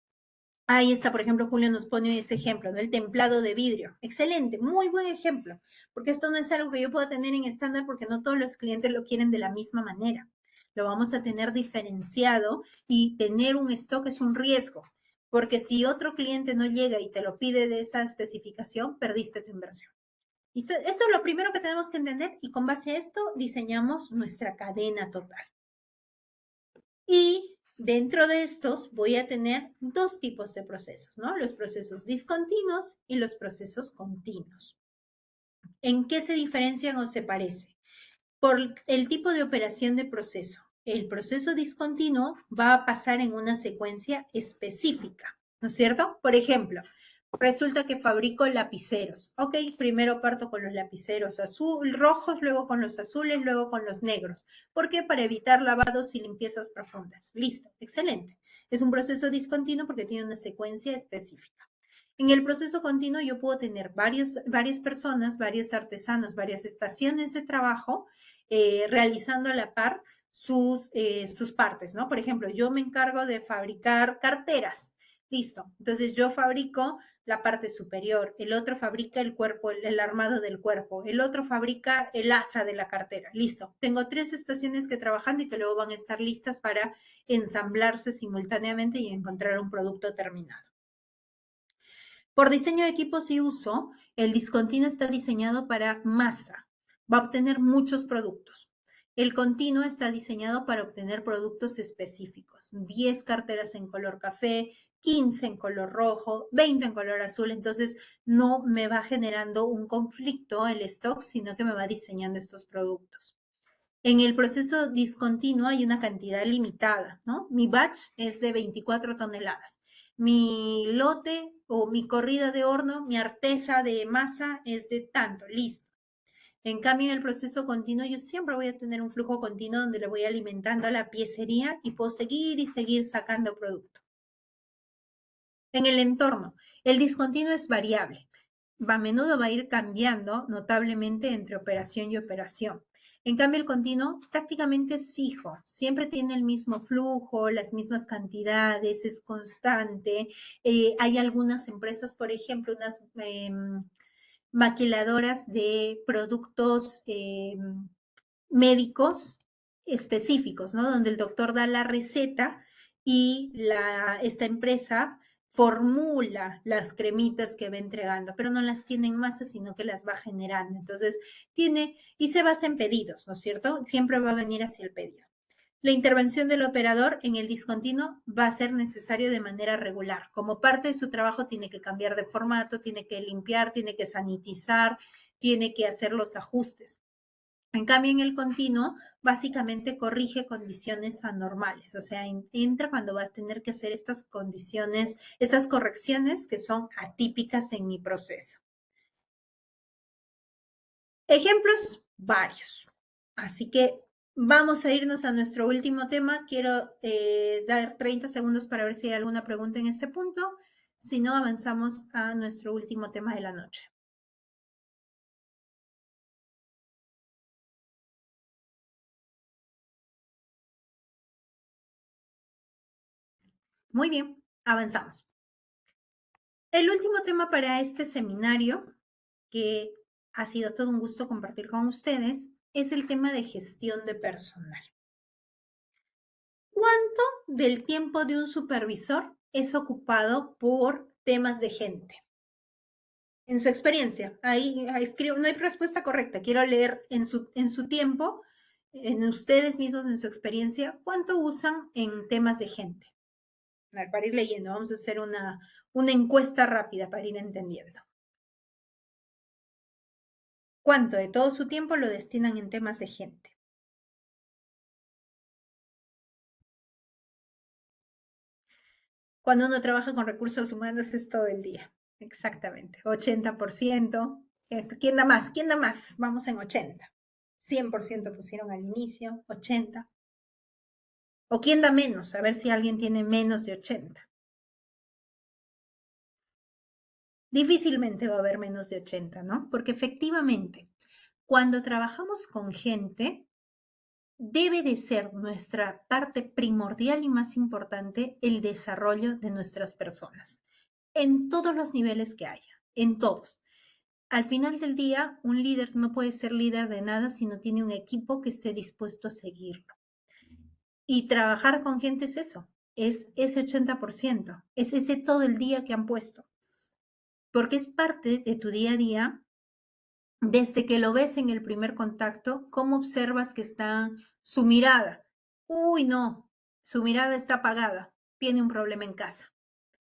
ahí está, por ejemplo, Julio nos pone ese ejemplo, ¿no? El templado de vidrio. Excelente, muy buen ejemplo, porque esto no es algo que yo pueda tener en estándar porque no todos los clientes lo quieren de la misma manera. Lo vamos a tener diferenciado y tener un stock es un riesgo, porque si otro cliente no llega y te lo pide de esa especificación, perdiste tu inversión. Y eso es lo primero que tenemos que entender y con base a esto diseñamos nuestra cadena total. Y dentro de estos voy a tener 2 tipos de procesos, ¿no? Los procesos discontinuos y los procesos continuos. ¿En qué se diferencian o se parecen? Por el tipo de operación de proceso. El proceso discontinuo va a pasar en una secuencia específica, ¿no es cierto? Por ejemplo, resulta que fabrico lapiceros. Ok, primero parto con los lapiceros rojos, luego con los azules, luego con los negros. ¿Por qué? Para evitar lavados y limpiezas profundas. Listo, excelente. Es un proceso discontinuo porque tiene una secuencia específica. En el proceso continuo yo puedo tener varias personas, varios artesanos, varias estaciones de trabajo realizando a la par sus partes, ¿no? Por ejemplo, yo me encargo de fabricar carteras. Listo. Entonces yo fabrico la parte superior, el otro fabrica el cuerpo, el armado del cuerpo, el otro fabrica el asa de la cartera. Listo. Tengo 3 estaciones que trabajando y que luego van a estar listas para ensamblarse simultáneamente y encontrar un producto terminado. Por diseño de equipos y uso, el discontinuo está diseñado para masa. Va a obtener muchos productos. El continuo está diseñado para obtener productos específicos. 10 carteras en color café, 15 en color rojo, 20 en color azul. Entonces, no me va generando un conflicto el stock, sino que me va diseñando estos productos. En el proceso discontinuo hay una cantidad limitada, ¿no? Mi batch es de 24 toneladas. Mi lote o mi corrida de horno, mi artesa de masa es de tanto, listo. En cambio, en el proceso continuo, yo siempre voy a tener un flujo continuo donde le voy alimentando a la piecería y puedo seguir y seguir sacando producto. En el entorno, el discontinuo es variable. A menudo va a ir cambiando notablemente entre operación y operación. En cambio, el continuo prácticamente es fijo, siempre tiene el mismo flujo, las mismas cantidades, es constante. Hay algunas empresas, por ejemplo, unas maquiladoras de productos médicos específicos, ¿no? Donde el doctor da la receta y esta empresa formula las cremitas que va entregando, pero no las tiene en masa, sino que las va generando. Entonces, y se basa en pedidos, ¿no es cierto? Siempre va a venir hacia el pedido. La intervención del operador en el discontinuo va a ser necesario de manera regular. Como parte de su trabajo tiene que cambiar de formato, tiene que limpiar, tiene que sanitizar, tiene que hacer los ajustes. En cambio, en el continuo, básicamente corrige condiciones anormales, o sea, entra cuando va a tener que hacer estas condiciones, estas correcciones que son atípicas en mi proceso. Ejemplos, varios. Así que vamos a irnos a nuestro último tema. Quiero dar 30 segundos para ver si hay alguna pregunta en este punto. Si no, avanzamos a nuestro último tema de la noche. Muy bien, avanzamos. El último tema para este seminario, que ha sido todo un gusto compartir con ustedes, es el tema de gestión de personal. ¿Cuánto del tiempo de un supervisor es ocupado por temas de gente? En su experiencia, ahí escribo, no hay respuesta correcta, quiero leer en su tiempo, en ustedes mismos, en su experiencia, ¿cuánto usan en temas de gente? A ver, para ir leyendo, vamos a hacer una encuesta rápida para ir entendiendo. ¿Cuánto de todo su tiempo lo destinan en temas de gente? Cuando uno trabaja con recursos humanos es todo el día. Exactamente. 80%. ¿Quién da más? ¿Quién da más? Vamos en 80. 100% pusieron al inicio, 80. ¿O quién da menos? A ver si alguien tiene menos de 80. Difícilmente va a haber menos de 80, ¿no? Porque efectivamente, cuando trabajamos con gente, debe de ser nuestra parte primordial y más importante el desarrollo de nuestras personas, en todos los niveles que haya, en todos. Al final del día, un líder no puede ser líder de nada si no tiene un equipo que esté dispuesto a seguirlo. Y trabajar con gente es eso, es ese 80%, es ese todo el día que han puesto, porque es parte de tu día a día. Desde que lo ves en el primer contacto, ¿cómo observas que está su mirada? Uy, no, su mirada está apagada, tiene un problema en casa.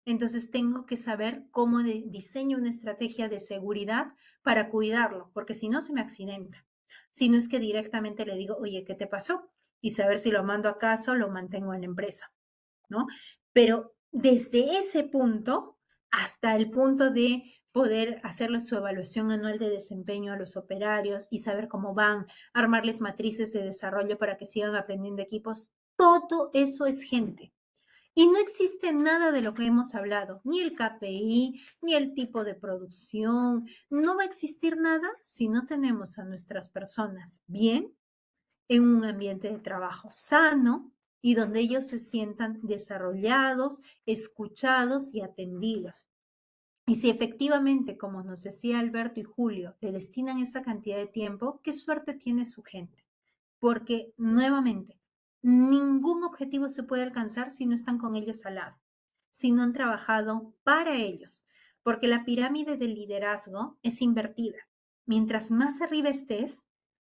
Entonces tengo que saber cómo diseño una estrategia de seguridad para cuidarlo, porque si no se me accidenta. Si no es que directamente le digo, oye, ¿qué te pasó? Y saber si lo mando a casa o lo mantengo en la empresa, ¿no? Pero desde ese punto hasta el punto de poder hacerle su evaluación anual de desempeño a los operarios y saber cómo van, armarles matrices de desarrollo para que sigan aprendiendo equipos, todo eso es gente. Y no existe nada de lo que hemos hablado, ni el KPI, ni el tipo de producción. No va a existir nada si no tenemos a nuestras personas bien, en un ambiente de trabajo sano y donde ellos se sientan desarrollados, escuchados y atendidos. Y si efectivamente, como nos decía Alberto y Julio, le destinan esa cantidad de tiempo, qué suerte tiene su gente. Porque, nuevamente, ningún objetivo se puede alcanzar si no están con ellos al lado, si no han trabajado para ellos. Porque la pirámide del liderazgo es invertida. Mientras más arriba estés,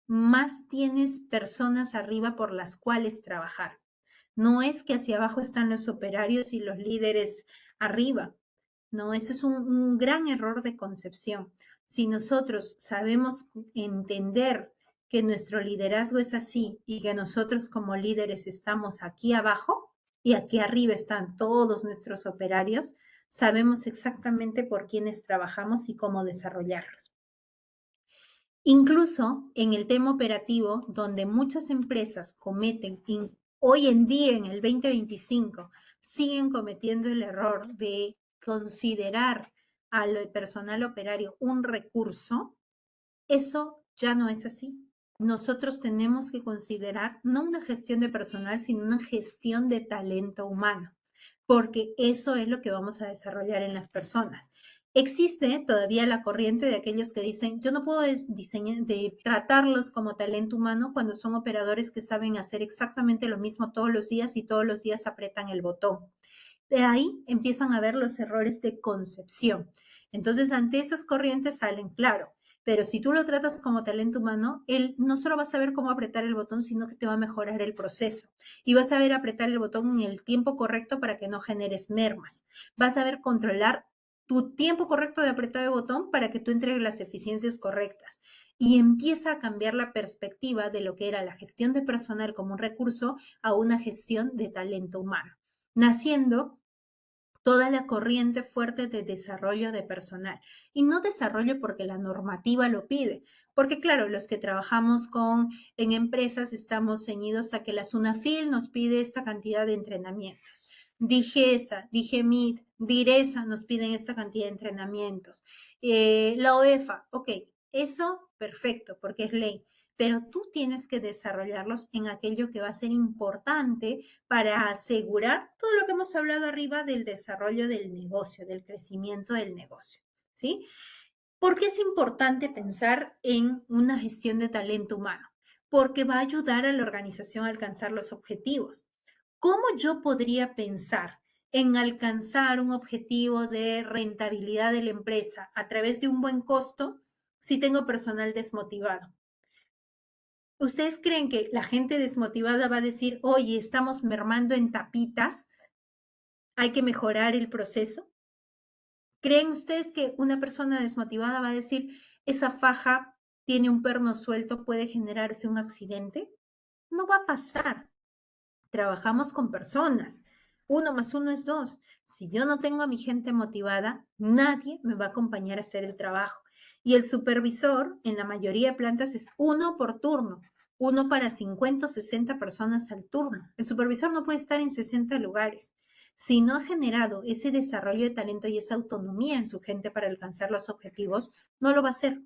más tienes personas arriba por las cuales trabajar. No es que hacia abajo están los operarios y los líderes arriba. No, eso es un gran error de concepción. Si nosotros sabemos entender que nuestro liderazgo es así y que nosotros como líderes estamos aquí abajo y aquí arriba están todos nuestros operarios, sabemos exactamente por quiénes trabajamos y cómo desarrollarlos. Incluso en el tema operativo, donde muchas empresas cometen, hoy en día, en el 2025, siguen cometiendo el error de considerar al personal operario un recurso, eso ya no es así. nosotros tenemos que considerar no una gestión de personal, sino una gestión de talento humano, porque eso es lo que vamos a desarrollar en las personas. Existe todavía la corriente de aquellos que dicen, yo no puedo tratarlos como talento humano cuando son operadores que saben hacer exactamente lo mismo todos los días y todos los días apretan el botón. De ahí empiezan a ver los errores de concepción. Entonces, ante esas corrientes salen, claro, pero si tú lo tratas como talento humano, él no solo va a saber cómo apretar el botón, sino que te va a mejorar el proceso. Y vas a saber apretar el botón en el tiempo correcto para que no generes mermas. Vas a saber controlar tu tiempo correcto de apretar el botón para que tú entregues las eficiencias correctas. Y empieza a cambiar la perspectiva de lo que era la gestión de personal como un recurso a una gestión de talento humano, naciendo toda la corriente fuerte de desarrollo de personal. Y no desarrollo porque la normativa lo pide, porque claro, los que trabajamos en empresas estamos ceñidos a que la SUNAFIL nos pide esta cantidad de entrenamientos. DIGESA, DIGEMIT, DIRESA nos piden esta cantidad de entrenamientos. La OEFA, ok, eso perfecto, porque es ley, pero tú tienes que desarrollarlos en aquello que va a ser importante para asegurar todo lo que hemos hablado arriba del desarrollo del negocio, del crecimiento del negocio, ¿sí? ¿Por qué es importante pensar en una gestión de talento humano? Porque va a ayudar a la organización a alcanzar los objetivos. ¿Cómo yo podría pensar en alcanzar un objetivo de rentabilidad de la empresa a través de un buen costo si tengo personal desmotivado? ¿Ustedes creen que la gente desmotivada va a decir, oye, estamos mermando en tapitas, hay que mejorar el proceso? ¿Creen ustedes que una persona desmotivada va a decir, esa faja tiene un perno suelto, puede generarse un accidente? No va a pasar. Trabajamos con personas. 1 más 1 es 2. Si yo no tengo a mi gente motivada, nadie me va a acompañar a hacer el trabajo. Y el supervisor, en la mayoría de plantas, es uno por turno, uno para 50 o 60 personas al turno. El supervisor no puede estar en 60 lugares. Si no ha generado ese desarrollo de talento y esa autonomía en su gente para alcanzar los objetivos, no lo va a hacer,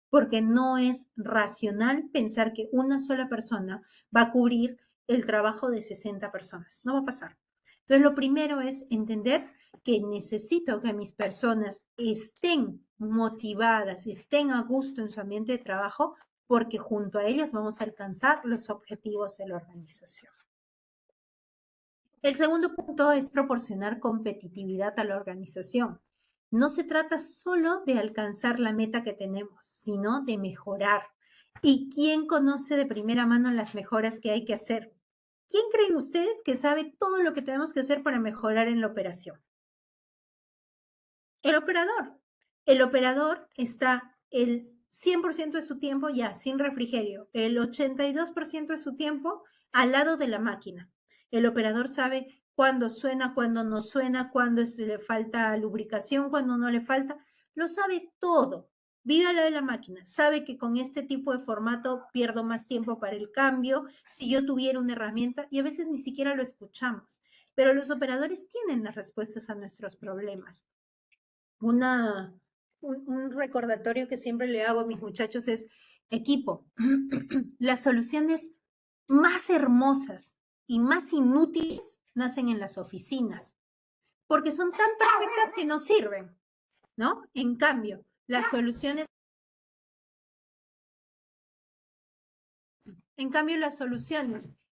porque no es racional pensar que una sola persona va a cubrir el trabajo de 60 personas. No va a pasar. Entonces, lo primero es entender que necesito que mis personas estén motivadas, estén a gusto en su ambiente de trabajo, porque junto a ellos vamos a alcanzar los objetivos de la organización. El segundo punto es proporcionar competitividad a la organización. No se trata solo de alcanzar la meta que tenemos, sino de mejorar. ¿Y quién conoce de primera mano las mejoras que hay que hacer? ¿Quién creen ustedes que sabe todo lo que tenemos que hacer para mejorar en la operación? El operador. El operador está el 100% de su tiempo ya sin refrigerio, el 82% de su tiempo al lado de la máquina. El operador sabe cuándo suena, cuándo no suena, cuándo le falta lubricación, cuándo no le falta. Lo sabe todo. Vive al lado de la máquina. Sabe que con este tipo de formato pierdo más tiempo para el cambio. Si yo tuviera una herramienta, y a veces ni siquiera lo escuchamos, pero los operadores tienen las respuestas a nuestros problemas. Un recordatorio que siempre le hago a mis muchachos es, equipo, las soluciones más hermosas y más inútiles nacen en las oficinas, porque son tan perfectas que no sirven, ¿no? En cambio, las soluciones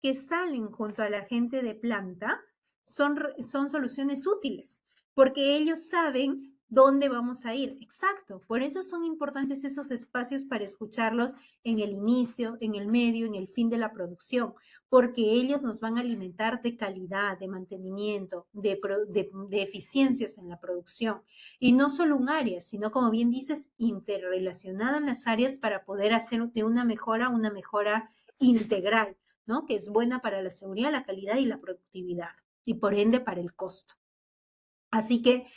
que salen junto a la gente de planta son soluciones útiles, porque ellos saben dónde vamos a ir. Exacto, por eso son importantes esos espacios para escucharlos en el inicio, en el medio, en el fin de la producción, porque ellos nos van a alimentar de calidad, de mantenimiento, de eficiencias en la producción. Y no solo un área, sino, como bien dices, interrelacionada en las áreas para poder hacer de una mejora integral, ¿no? Que es buena para la seguridad, la calidad y la productividad, y por ende para el costo. Así que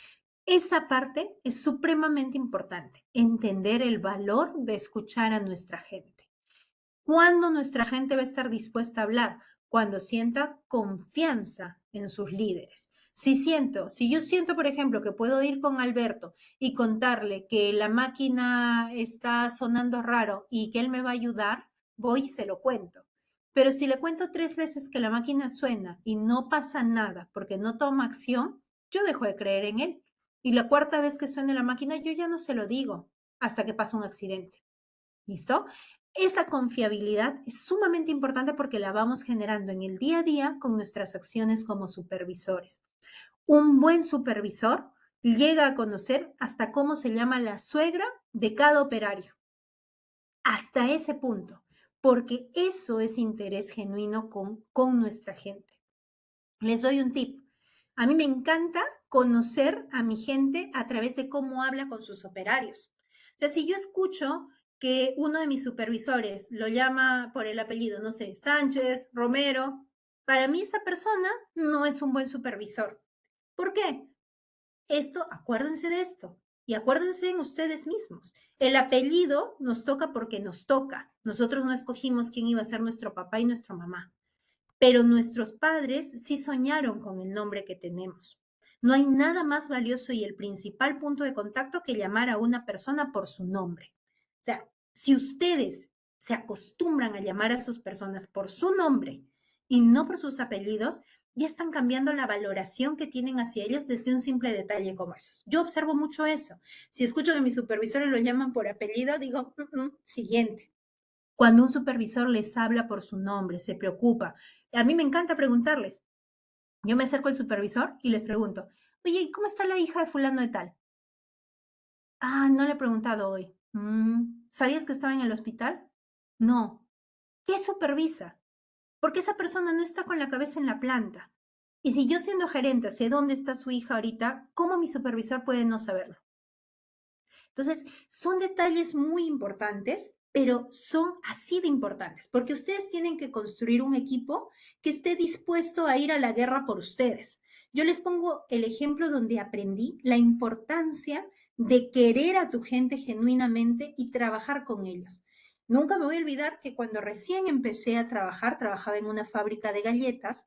esa parte es supremamente importante, entender el valor de escuchar a nuestra gente. ¿Cuándo nuestra gente va a estar dispuesta a hablar? Cuando sienta confianza en sus líderes. Si yo siento, por ejemplo, que puedo ir con Alberto y contarle que la máquina está sonando raro y que él me va a ayudar, voy y se lo cuento. Pero si le cuento 3 veces que la máquina suena y no pasa nada porque no toma acción, yo dejo de creer en él. Y la cuarta vez que suene la máquina, yo ya no se lo digo hasta que pasa un accidente. ¿Listo? Esa confiabilidad es sumamente importante porque la vamos generando en el día a día con nuestras acciones como supervisores. Un buen supervisor llega a conocer hasta cómo se llama la suegra de cada operario. Hasta ese punto, porque eso es interés genuino con nuestra gente. Les doy un tip. A mí me encanta conocer a mi gente a través de cómo habla con sus operarios. O sea, si yo escucho que uno de mis supervisores lo llama por el apellido, no sé, Sánchez, Romero, para mí esa persona no es un buen supervisor. ¿Por qué? Esto, acuérdense de esto y acuérdense en ustedes mismos. El apellido nos toca porque nos toca. Nosotros no escogimos quién iba a ser nuestro papá y nuestra mamá, pero nuestros padres sí soñaron con el nombre que tenemos. No hay nada más valioso y el principal punto de contacto que llamar a una persona por su nombre. O sea, si ustedes se acostumbran a llamar a sus personas por su nombre y no por sus apellidos, ya están cambiando la valoración que tienen hacia ellos desde un simple detalle como esos. Yo observo mucho eso. Si escucho que mis supervisores lo llaman por apellido, digo, siguiente. Cuando un supervisor les habla por su nombre, se preocupa. A mí me encanta preguntarles. Yo me acerco al supervisor y les pregunto, oye, ¿cómo está la hija de fulano de tal? Ah, no le he preguntado hoy. ¿Sabías que estaba en el hospital? No. ¿Qué supervisa? Porque esa persona no está con la cabeza en la planta. Y si yo siendo gerente sé dónde está su hija ahorita, ¿cómo mi supervisor puede no saberlo? Entonces, son detalles muy importantes, pero son así de importantes, porque ustedes tienen que construir un equipo que esté dispuesto a ir a la guerra por ustedes. Yo les pongo el ejemplo donde aprendí la importancia de querer a tu gente genuinamente y trabajar con ellos. Nunca me voy a olvidar que cuando recién empecé a trabajar, trabajaba en una fábrica de galletas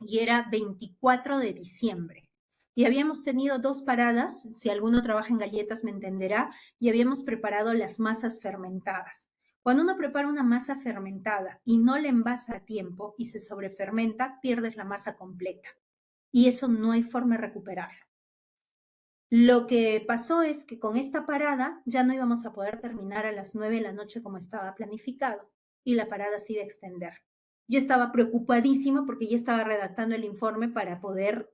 y era 24 de diciembre. Y habíamos tenido 2 paradas, si alguno trabaja en galletas me entenderá, y habíamos preparado las masas fermentadas. Cuando uno prepara una masa fermentada y no la envasa a tiempo y se sobrefermenta, pierdes la masa completa. Y eso no hay forma de recuperarlo. Lo que pasó es que con esta parada ya no íbamos a poder terminar a las 9 de la noche como estaba planificado y la parada se iba a extender. Yo estaba preocupadísima porque ya estaba redactando el informe para poder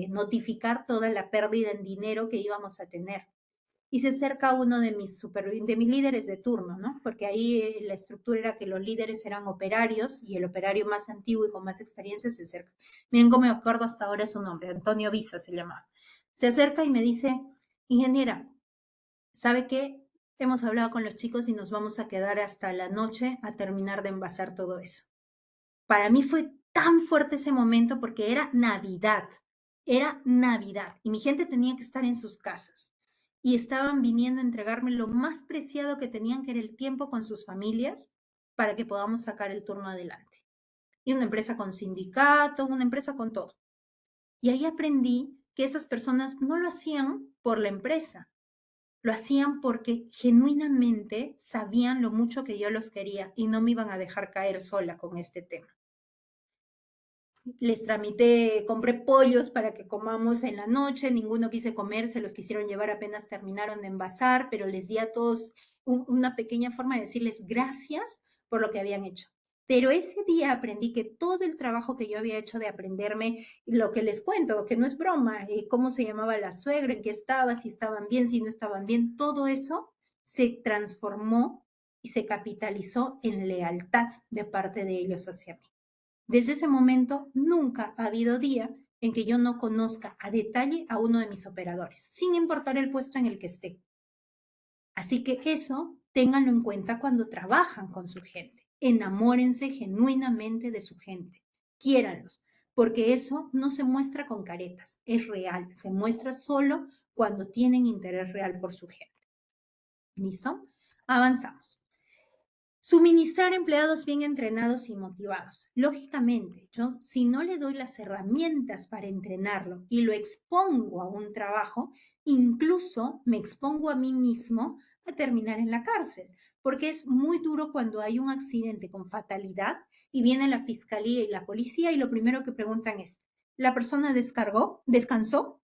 notificar toda la pérdida en dinero que íbamos a tener. Y se acerca uno de mis líderes de turno, ¿no? Porque ahí la estructura era que los líderes eran operarios y el operario más antiguo y con más experiencia se acerca. Miren cómo me acuerdo hasta ahora su nombre, Antonio Visa se llamaba. Se acerca y me dice, ingeniera, ¿sabe qué? Hemos hablado con los chicos y nos vamos a quedar hasta la noche a terminar de envasar todo eso. Para mí fue tan fuerte ese momento porque era Navidad y mi gente tenía que estar en sus casas y estaban viniendo a entregarme lo más preciado que tenían, que era el tiempo con sus familias para que podamos sacar el turno adelante. Y una empresa con sindicato, una empresa con todo. Y ahí aprendí que esas personas no lo hacían por la empresa, lo hacían porque genuinamente sabían lo mucho que yo los quería y no me iban a dejar caer sola con este tema. Les tramité, compré pollos para que comamos en la noche, ninguno quise comer, se los quisieron llevar apenas terminaron de envasar, pero les di a todos una pequeña forma de decirles gracias por lo que habían hecho. Pero ese día aprendí que todo el trabajo que yo había hecho de aprenderme, lo que les cuento, que no es broma, cómo se llamaba la suegra, en qué estaba, si estaban bien, si no estaban bien, todo eso se transformó y se capitalizó en lealtad de parte de ellos hacia mí. Desde ese momento, nunca ha habido día en que yo no conozca a detalle a uno de mis operadores, sin importar el puesto en el que esté. Así que eso, ténganlo en cuenta cuando trabajan con su gente. Enamórense genuinamente de su gente. Quiéranlos, porque eso no se muestra con caretas, es real. Se muestra solo cuando tienen interés real por su gente. ¿Listo? Avanzamos. Suministrar empleados bien entrenados y motivados. Lógicamente, yo si no le doy las herramientas para entrenarlo y lo expongo a un trabajo, incluso me expongo a mí mismo a terminar en la cárcel, porque es muy duro cuando hay un accidente con fatalidad y viene la fiscalía y la policía y lo primero que preguntan es, ¿la persona descansó?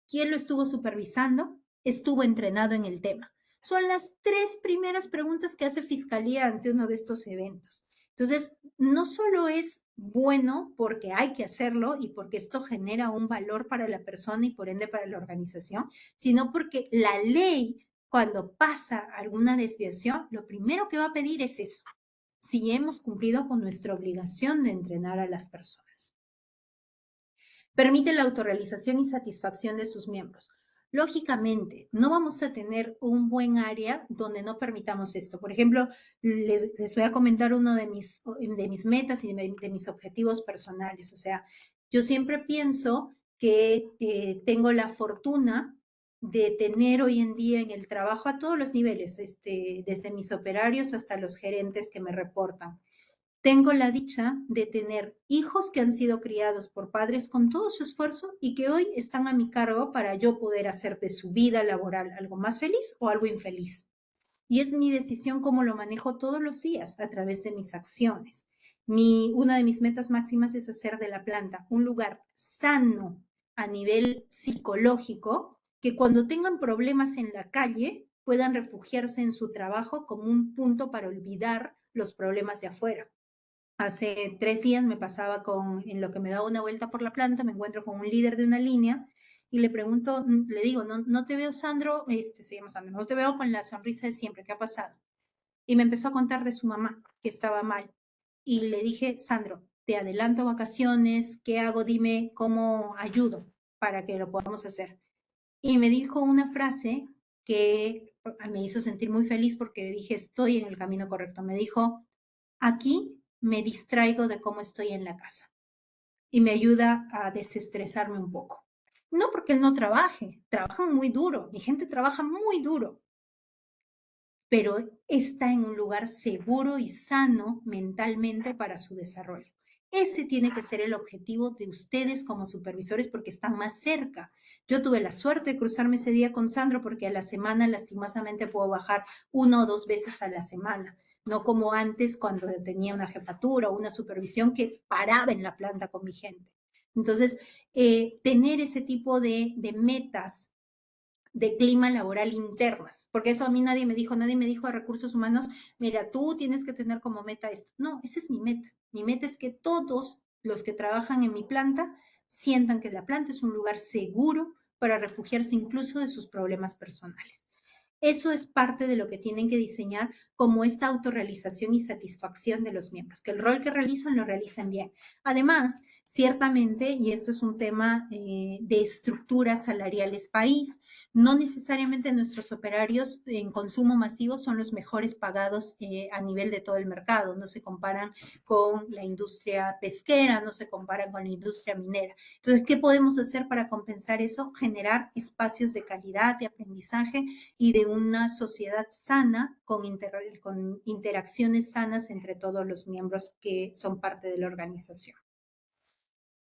¿Quién lo estuvo supervisando? ¿Estuvo entrenado en el tema? Son las 3 primeras preguntas que hace Fiscalía ante uno de estos eventos. Entonces, no solo es bueno porque hay que hacerlo y porque esto genera un valor para la persona y por ende para la organización, sino porque la ley, cuando pasa alguna desviación, lo primero que va a pedir es eso, si hemos cumplido con nuestra obligación de entrenar a las personas. Permite la autorrealización y satisfacción de sus miembros. Lógicamente, no vamos a tener un buen área donde no permitamos esto. Por ejemplo, les voy a comentar uno de mis metas y de mis objetivos personales. O sea, yo siempre pienso que tengo la fortuna de tener hoy en día en el trabajo a todos los niveles, desde mis operarios hasta los gerentes que me reportan. Tengo la dicha de tener hijos que han sido criados por padres con todo su esfuerzo y que hoy están a mi cargo para yo poder hacer de su vida laboral algo más feliz o algo infeliz. Y es mi decisión cómo lo manejo todos los días a través de mis acciones. Una de mis metas máximas es hacer de la planta un lugar sano a nivel psicológico, que cuando tengan problemas en la calle puedan refugiarse en su trabajo como un punto para olvidar los problemas de afuera. Hace 3 días me pasaba en lo que me daba una vuelta por la planta, me encuentro con un líder de una línea y le pregunto, le digo, no te veo, Sandro, se llama Sandro, no te veo con la sonrisa de siempre, ¿qué ha pasado? Y me empezó a contar de su mamá, que estaba mal. Y le dije, Sandro, te adelanto vacaciones, ¿qué hago? Dime cómo ayudo para que lo podamos hacer. Y me dijo una frase que me hizo sentir muy feliz porque dije, estoy en el camino correcto. Me dijo, aquí me distraigo de cómo estoy en la casa y me ayuda a desestresarme un poco. No porque él no trabaje, trabajan muy duro, mi gente trabaja muy duro, pero está en un lugar seguro y sano mentalmente para su desarrollo. Ese tiene que ser el objetivo de ustedes como supervisores porque están más cerca. Yo tuve la suerte de cruzarme ese día con Sandro porque a la semana lastimosamente puedo bajar 1 o 2 veces a la semana, no como antes cuando tenía una jefatura o una supervisión que paraba en la planta con mi gente. Entonces, tener ese tipo de metas de clima laboral internas, porque eso a mí nadie me dijo de recursos humanos, mira, tú tienes que tener como meta esto. No, esa es mi meta. Mi meta es que todos los que trabajan en mi planta sientan que la planta es un lugar seguro para refugiarse incluso de sus problemas personales. Eso es parte de lo que tienen que diseñar como esta autorrealización y satisfacción de los miembros, que el rol que realizan lo realicen bien. Además, ciertamente, y esto es un tema de estructuras salariales país, no necesariamente nuestros operarios en consumo masivo son los mejores pagados a nivel de todo el mercado, no se comparan con la industria pesquera, no se comparan con la industria minera. Entonces, ¿qué podemos hacer para compensar eso? Generar espacios de calidad, de aprendizaje y de una sociedad sana con interacciones sanas entre todos los miembros que son parte de la organización.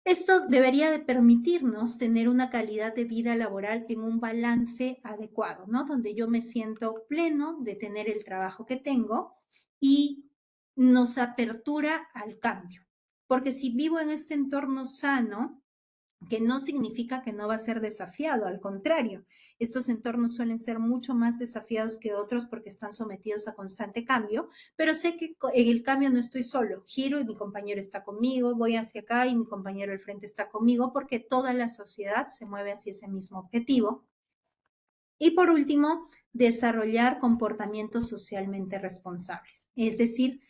Esto debería de permitirnos tener una calidad de vida laboral en un balance adecuado, ¿no? Donde yo me siento pleno de tener el trabajo que tengo y nos apertura al cambio. Porque si vivo en este entorno sano, que no significa que no va a ser desafiado, al contrario, estos entornos suelen ser mucho más desafiados que otros porque están sometidos a constante cambio, pero sé que en el cambio no estoy solo, giro y mi compañero está conmigo, voy hacia acá y mi compañero al frente está conmigo porque toda la sociedad se mueve hacia ese mismo objetivo. Y por último, desarrollar comportamientos socialmente responsables, es decir,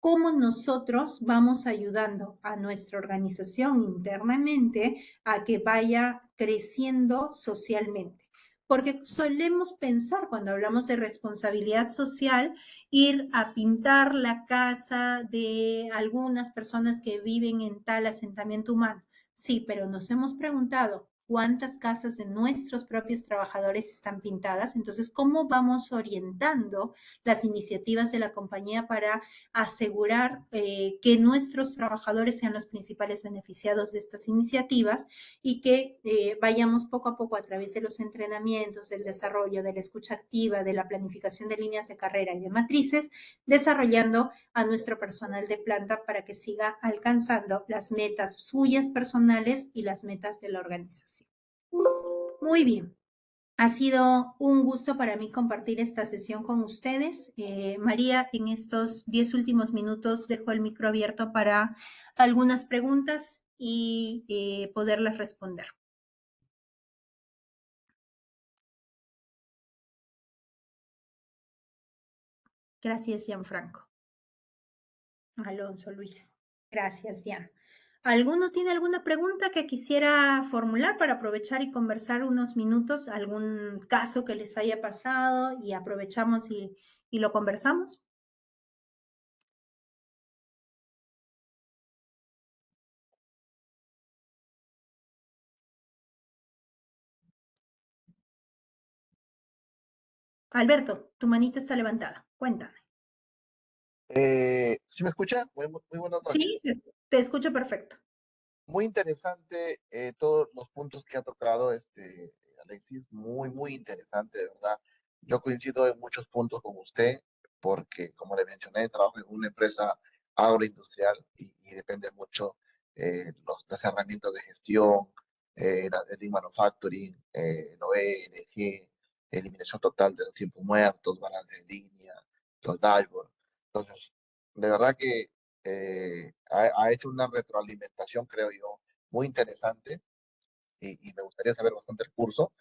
cómo nosotros vamos ayudando a nuestra organización internamente a que vaya creciendo socialmente. Porque solemos pensar cuando hablamos de responsabilidad social, ir a pintar la casa de algunas personas que viven en tal asentamiento humano. Sí, pero nos hemos preguntado, cuántas casas de nuestros propios trabajadores están pintadas. Entonces, ¿cómo vamos orientando las iniciativas de la compañía para asegurar que nuestros trabajadores sean los principales beneficiados de estas iniciativas y que vayamos poco a poco a través de los entrenamientos, del desarrollo, de la escucha activa, de la planificación de líneas de carrera y de matrices, desarrollando a nuestro personal de planta para que siga alcanzando las metas suyas personales y las metas de la organización? Muy bien. Ha sido un gusto para mí compartir esta sesión con ustedes. María, en estos 10 últimos minutos dejo el micro abierto para algunas preguntas y poderlas responder. Gracias, Gianfranco. Alonso Luis. Gracias, Diana. ¿Alguno tiene alguna pregunta que quisiera formular para aprovechar y conversar unos minutos? ¿Algún caso que les haya pasado y aprovechamos y lo conversamos? Alberto, tu manito está levantada. Cuéntame. ¿Sí me escucha? Muy buenas Sí, noches. te escucho perfecto. Muy interesante todos los puntos que ha tocado Alexis, muy interesante, de verdad. Yo coincido en muchos puntos con usted, porque como le mencioné, trabajo en una empresa agroindustrial y depende mucho las herramientas de gestión, el Lean Manufacturing, el OENG, eliminación total de los tiempos muertos, balance en línea, los dashboards. Entonces, de verdad que ha hecho una retroalimentación, creo yo, muy interesante y me gustaría saber bastante el curso.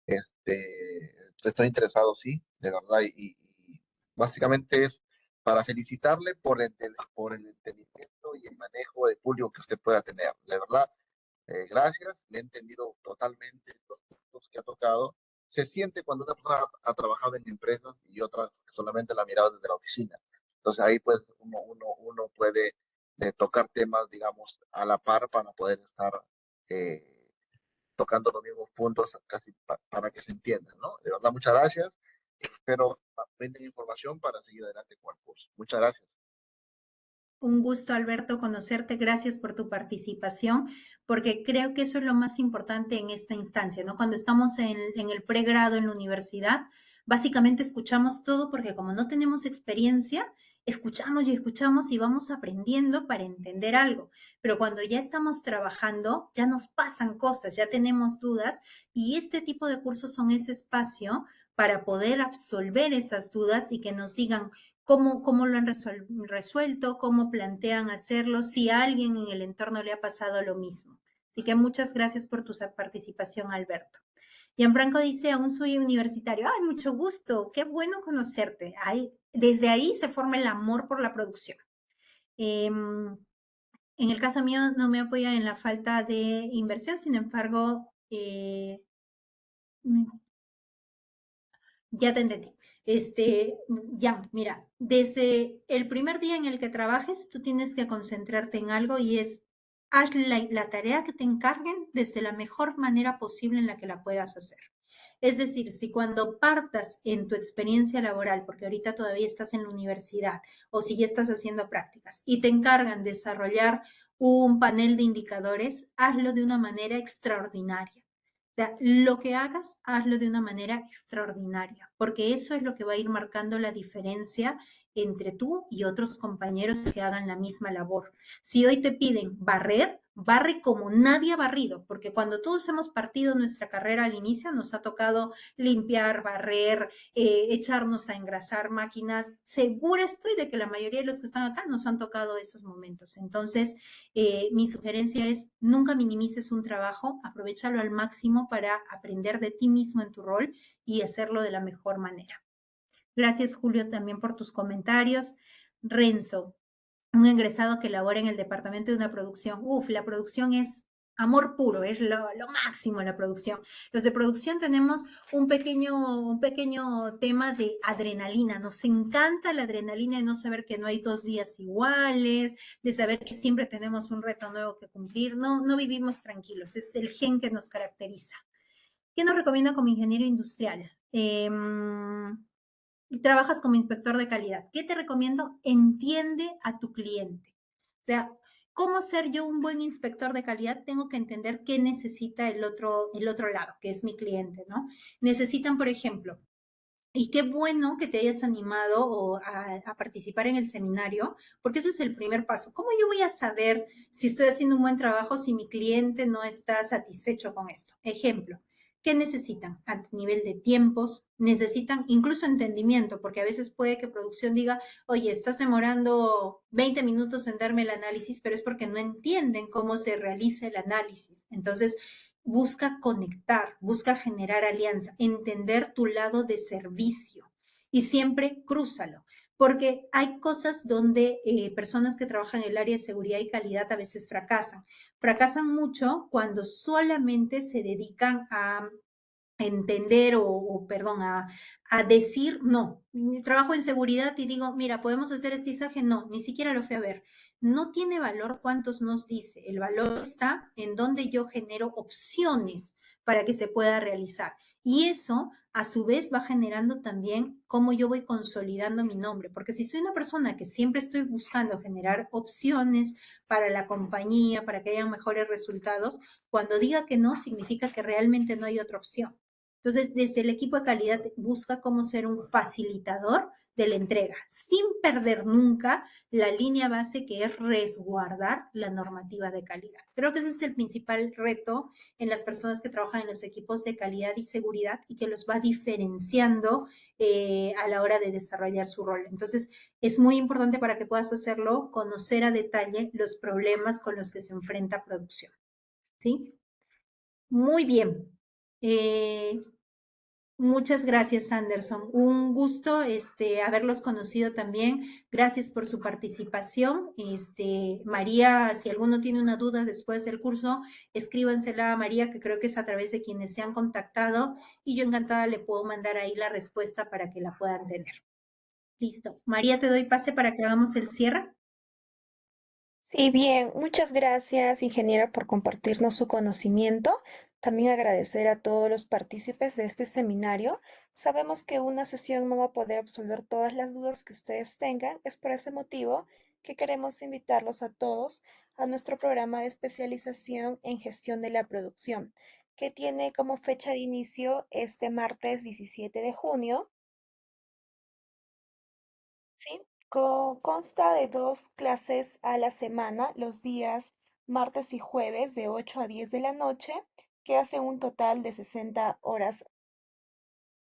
Estoy interesado, sí, de verdad, y básicamente es para felicitarle por el entendimiento y el manejo de público que usted pueda tener. De verdad, gracias, le he entendido totalmente los puntos que ha tocado. Se siente cuando una persona ha trabajado en empresas y otras que solamente la ha mirado desde la oficina. Entonces ahí pues uno puede tocar temas, digamos, a la par para poder estar eh, tocando los mismos puntos casi para que se entiendan, ¿no? De verdad, muchas gracias. Espero brinden información para seguir adelante con el curso. Muchas gracias. Un gusto, Alberto, conocerte. Gracias por tu participación, porque creo que eso es lo más importante en esta instancia, ¿no? Cuando estamos en el pregrado en la universidad, básicamente escuchamos todo porque como no tenemos experiencia, escuchamos y escuchamos y vamos aprendiendo para entender algo. Pero cuando ya estamos trabajando, ya nos pasan cosas, ya tenemos dudas y este tipo de cursos son ese espacio para poder absolver esas dudas y que nos digan, cómo lo han resuelto, cómo plantean hacerlo, si a alguien en el entorno le ha pasado lo mismo. Así que muchas gracias por tu participación, Alberto. Gianfranco dice, aún soy universitario. Ay, mucho gusto, qué bueno conocerte. Desde ahí se forma el amor por la producción. En el caso mío no me apoya en la falta de inversión, sin embargo, ya te entendí. Ya, mira, desde el primer día en el que trabajes, tú tienes que concentrarte en algo y es, haz la tarea que te encarguen desde la mejor manera posible en la que la puedas hacer. Es decir, si cuando partas en tu experiencia laboral, porque ahorita todavía estás en la universidad o si ya estás haciendo prácticas y te encargan desarrollar un panel de indicadores, hazlo de una manera extraordinaria. O sea, lo que hagas, hazlo de una manera extraordinaria, porque eso es lo que va a ir marcando la diferencia entre tú y otros compañeros que hagan la misma labor. Si hoy te piden barrer, barre como nadie ha barrido, porque cuando todos hemos partido nuestra carrera al inicio, nos ha tocado limpiar, barrer, echarnos a engrasar máquinas. Segura estoy de que la mayoría de los que están acá nos han tocado esos momentos. Entonces, mi sugerencia es nunca minimices un trabajo, aprovechalo al máximo para aprender de ti mismo en tu rol y hacerlo de la mejor manera. Gracias, Julio, también por tus comentarios. Renzo, un egresado que labora en el departamento de una producción. Uf, la producción es amor puro, es lo máximo la producción. Los de producción tenemos un pequeño tema de adrenalina. Nos encanta la adrenalina de no saber que no hay 2 días iguales, de saber que siempre tenemos un reto nuevo que cumplir. No, no vivimos tranquilos, es el gen que nos caracteriza. ¿Qué nos recomienda como ingeniero industrial? Trabajas como inspector de calidad. ¿Qué te recomiendo? Entiende a tu cliente. O sea, ¿cómo ser yo un buen inspector de calidad? Tengo que entender qué necesita el otro lado, que es mi cliente, ¿no? Necesitan, por ejemplo, y qué bueno que te hayas animado a participar en el seminario, porque eso es el primer paso. ¿Cómo yo voy a saber si estoy haciendo un buen trabajo si mi cliente no está satisfecho con esto? Ejemplo, ¿qué necesitan? A nivel de tiempos, necesitan incluso entendimiento, porque a veces puede que producción diga, oye, estás demorando 20 minutos en darme el análisis, pero es porque no entienden cómo se realiza el análisis. Entonces, busca conectar, busca generar alianza, entender tu lado de servicio y siempre crúzalo, porque hay cosas donde personas que trabajan en el área de seguridad y calidad a veces fracasan. Fracasan mucho cuando solamente se dedican a entender perdón, a decir no. Trabajo en seguridad y digo, mira, ¿podemos hacer este izaje? No, ni siquiera lo fui a ver. No tiene valor cuántos nos dice. El valor está en donde yo genero opciones para que se pueda realizar. Y eso, a su vez, va generando también cómo yo voy consolidando mi nombre. Porque si soy una persona que siempre estoy buscando generar opciones para la compañía, para que haya mejores resultados, cuando diga que no, significa que realmente no hay otra opción. Entonces, desde el equipo de calidad busca cómo ser un facilitador de la entrega, sin perder nunca la línea base que es resguardar la normativa de calidad. Creo que ese es el principal reto en las personas que trabajan en los equipos de calidad y seguridad y que los va diferenciando a la hora de desarrollar su rol. Entonces, es muy importante para que puedas hacerlo, conocer a detalle los problemas con los que se enfrenta producción. ¿Sí? Muy bien. Muchas gracias, Anderson. Un gusto haberlos conocido también. Gracias por su participación. María, si alguno tiene una duda después del curso, escríbansela a María, que creo que es a través de quienes se han contactado, y yo encantada le puedo mandar ahí la respuesta para que la puedan tener. Listo. María, te doy pase para que hagamos el cierre. Sí, bien, muchas gracias, ingeniera, por compartirnos su conocimiento. También agradecer a todos los partícipes de este seminario. Sabemos que una sesión no va a poder absolver todas las dudas que ustedes tengan. Es por ese motivo que queremos invitarlos a todos a nuestro programa de especialización en gestión de la producción, que tiene como fecha de inicio este martes 17 de junio. Sí, consta de 2 clases a la semana, los días martes y jueves de 8 a 10 de la noche, que hace un total de 60 horas.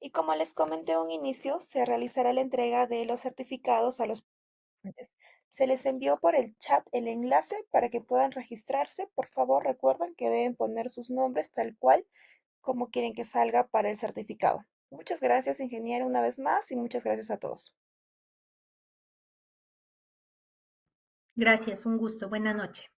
Y como les comenté a un inicio, se realizará la entrega de los certificados a los participantes. Se les envió por el chat el enlace para que puedan registrarse. Por favor, recuerden que deben poner sus nombres tal cual como quieren que salga para el certificado. Muchas gracias, ingeniero, una vez más, y muchas gracias a todos. Gracias, un gusto. Buena noche.